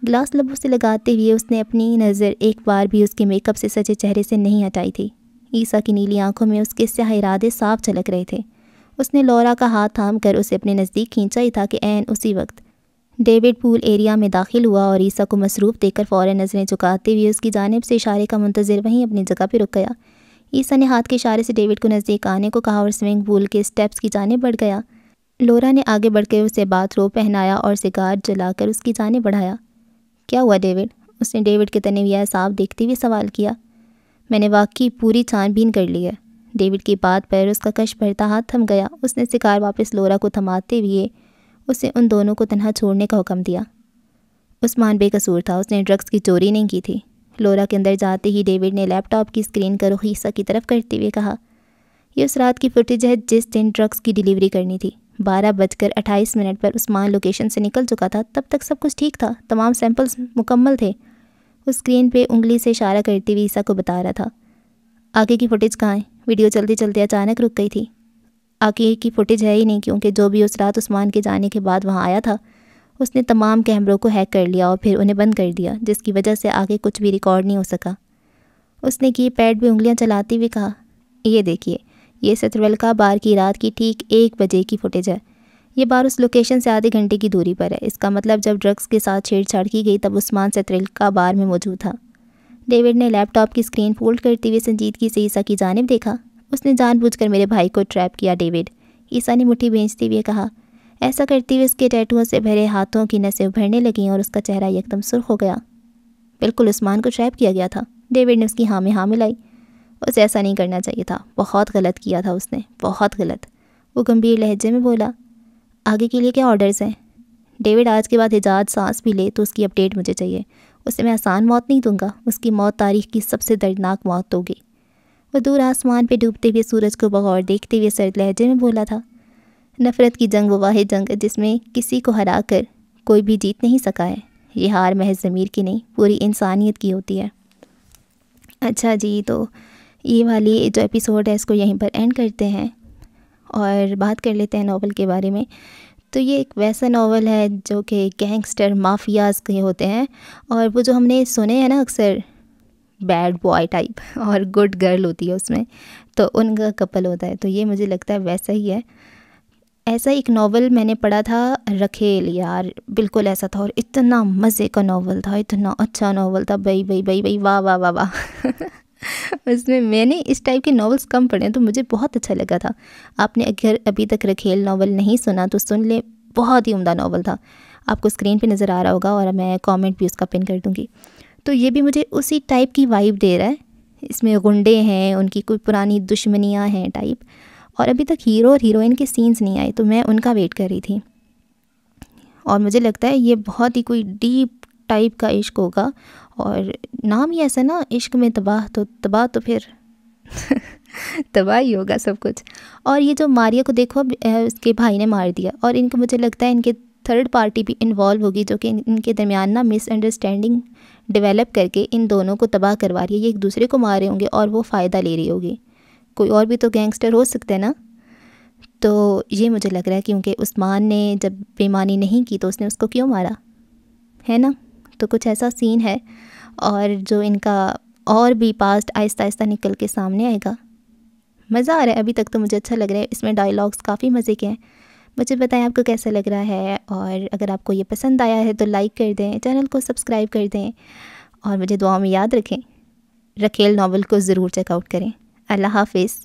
گلاس لبوں سے لگاتے ہوئے اس نے اپنی نظر ایک بار بھی اس کے میک اپ سے سجے چہرے سے نہیں ہٹائی تھی۔ عیسیٰ کی نیلی آنکھوں میں اس کے سیاہ ارادے صاف جھلک رہے تھے۔ اس نے لورا کا ہاتھ تھام کر اسے اپنے نزدیک کھینچا ہی تھا کہ عین اسی وقت ڈیوڈ پول ایریا میں داخل ہوا، اور عیسیٰ کو مصروف دیکھ کر فوراً نظریں جھکاتے ہوئے اس کی جانب سے اشارے کا منتظر وہیں اپنی جگہ پہ رک گیا۔ عیسیٰ نے ہاتھ کے اشارے سے ڈیوڈ کو نزدیک آنے کو کہا اور سوئمنگ پول کے اسٹیپس کی جانب بڑھ گیا۔ لورا نے آگے بڑھ کے اسے باتھ روب پہنایا اور سگار جلا کر اس کی جانب بڑھایا۔ کیا ہوا ڈیوڈ؟ اس نے ڈیوڈ کے تنے ہوئے اعصاب دیکھتے ہوئے سوال کیا۔ میں نے واقعی پوری چھان بین کر لی ہے۔ ڈیوڈ کی بات پر اس کا کش بھرتا ہاتھ تھم گیا۔ اس نے سگار واپس لورا کو تھماتے ہوئے اسے ان دونوں کو تنہا چھوڑنے کا حکم دیا۔ عثمان بے قصور تھا، اس نے ڈرگس کی چوری نہیں کی تھی۔ لورا کے اندر جاتے ہی ڈیوڈ نے لیپ ٹاپ کی اسکرین کا رخ عیسیٰ کی طرف کرتے ہوئے کہا، یہ اس رات کی فوٹیج ہے جس دن ڈرگس کی ڈیلیوری کرنی تھی۔ 12:28 پر عثمان لوکیشن سے نکل چکا تھا، تب تک سب کچھ ٹھیک تھا، تمام سیمپلز مکمل تھے۔ وہ اسکرین پہ انگلی سے اشارہ کرتے ہوئے عیسیٰ کو بتا رہا تھا۔ آگے کی فوٹیج کہاں ہے؟ ویڈیو چلتے چلتے اچانک رک گئی تھی۔ آگے کی فوٹیج ہے ہی نہیں، کیونکہ جو بھی اس رات عثمان کے جانے کے بعد وہاں آیا تھا اس نے تمام کیمروں کو ہیک کر لیا اور پھر انہیں بند کر دیا، جس کی وجہ سے آگے کچھ بھی ریکارڈ نہیں ہو سکا۔ اس نے کی پیڈ پہ انگلیاں چلاتے ہوئے کہا، یہ دیکھیے، یہ سترولکا بار کی رات کی ٹھیک 1 بجے کی فوٹیج ہے۔ یہ بار اس لوکیشن سے آدھے گھنٹے کی دوری پر ہے۔ اس کا مطلب جب ڈرگس کے ساتھ چھیڑ چھاڑ کی گئی تب عثمان سترولکا بار میں موجود تھا۔ ڈیوڈ نے لیپ ٹاپ کی اسکرین فولڈ کرتے ہوئے سنجیدگی سے عیسیٰ کی جانب دیکھا۔ اس نے جان بوجھ کر میرے بھائی کو ٹریپ کیا ڈیوڈ، عیسیٰ نے مٹھی بھینچتے ہوئے کہا۔ ایسا کرتے ہوئے اس کے ٹیٹوؤں سے بھرے ہاتھوں کی نسیں ابھرنے لگیں اور اس کا چہرہ یکدم سرخ ہو گیا۔ بالکل عثمان کو ٹریپ کیا گیا تھا۔ ڈیوڈ نے اس کی ہاں میں ہاں ملائی۔ اسے ایسا نہیں کرنا چاہیے تھا، بہت غلط کیا تھا اس نے، بہت غلط، وہ گمبھیر لہجے میں بولا۔ آگے کے لیے کیا آرڈرز ہیں؟ ڈیوڈ آج کے بعد حجاج سانس بھی لے تو اس کی اپڈیٹ مجھے چاہیے۔ اسے میں آسان موت نہیں دوں گا، اس کی موت تاریخ کی سب سے دردناک موت ہوگی۔ وہ دور آسمان پہ ڈوبتے ہوئے سورج کو بغور دیکھتے ہوئے سرد لہجے میں بولا تھا۔ نفرت کی جنگ وہ واحد جنگ ہے جس میں کسی کو ہرا کر کوئی بھی جیت نہیں سکا ہے۔ یہ ہار محض ضمیر کی نہیں، پوری انسانیت کی ہوتی ہے۔ اچھا جی، تو یہ والی جو ایپیسوڈ ہے اس کو یہیں پر اینڈ کرتے ہیں اور بات کر لیتے ہیں ناول کے بارے میں۔ تو یہ ایک ویسا ناول ہے جو کہ گینگسٹر مافیاز کے ہوتے ہیں، اور وہ جو ہم نے سنے ہیں نا اکثر بیڈ بوائے ٹائپ اور گڈ گرل ہوتی ہے اس میں، تو ان کا کپل ہوتا ہے، تو یہ مجھے لگتا ہے ویسا ہی ہے۔ ایسا ایک ناول میں نے پڑھا تھا رکھیل، یار بالکل ایسا تھا، اور اتنا مزے کا ناول تھا، اتنا اچھا ناول تھا، بھائی بھائی بھائی بھائی، واہ واہ واہ واہ اس میں نے اس ٹائپ کے ناولس کم پڑھے ہیں، تو مجھے بہت اچھا لگا تھا۔ آپ نے اگر ابھی تک رکھیل ناول نہیں سنا تو سن لیں، بہت ہی عمدہ ناول تھا، آپ کو اسکرین پہ نظر آ رہا ہوگا اور میں کامنٹ بھی اس کا پن کر دوں گی۔ تو یہ بھی مجھے اسی ٹائپ کی وائب دے رہا ہے، اس میں غنڈے ہیں، ان کی کوئی پرانی دشمنیاں ہیں ٹائپ، اور ابھی تک ہیرو اور ہیروئن کے سینز نہیں آئے، تو میں ان کا ویٹ کر رہی تھی، اور مجھے لگتا ہے یہ بہت ہی کوئی ڈیپ ٹائپ کا عشق ہوگا، اور نام ہی ایسا نا، عشق میں تباہ تو پھر تباہ ہی ہوگا سب کچھ۔ اور یہ جو ماریا کو دیکھو، اس کے بھائی نے مار دیا، اور ان کو مجھے لگتا ہے ان کے تھرڈ پارٹی بھی انوالو ہوگی، جو کہ ان کے درمیان نا مس انڈرسٹینڈنگ ڈیولپ کر کے ان دونوں کو تباہ کروا رہی ہے، یہ ایک دوسرے کو مار رہے ہوں گے اور وہ فائدہ لے رہی ہوگی، کوئی اور بھی تو گینگسٹر ہو سکتے ہیں نا۔ تو یہ مجھے لگ رہا ہے، کیونکہ عثمان نے جب بےایمانی نہیں کی تو اس نے اس کو کیوں مارا ہے نا، تو کچھ ایسا سین ہے، اور جو ان کا اور بھی پاسٹ آہستہ آہستہ نکل کے سامنے آئے گا۔ مزہ آ رہا ہے، ابھی تک تو مجھے اچھا لگ رہا ہے، اس میں ڈائلاگس کافی مزے کے ہیں۔ مجھے بتائیں آپ کو کیسا لگ رہا ہے، اور اگر آپ کو یہ پسند آیا ہے تو لائک کر دیں، چینل کو سبسکرائب کر دیں، اور مجھے دعا میں یاد رکھیں، رکھیل ناول کو ضرور چیک آؤٹ کریں۔ اللہ حافظ۔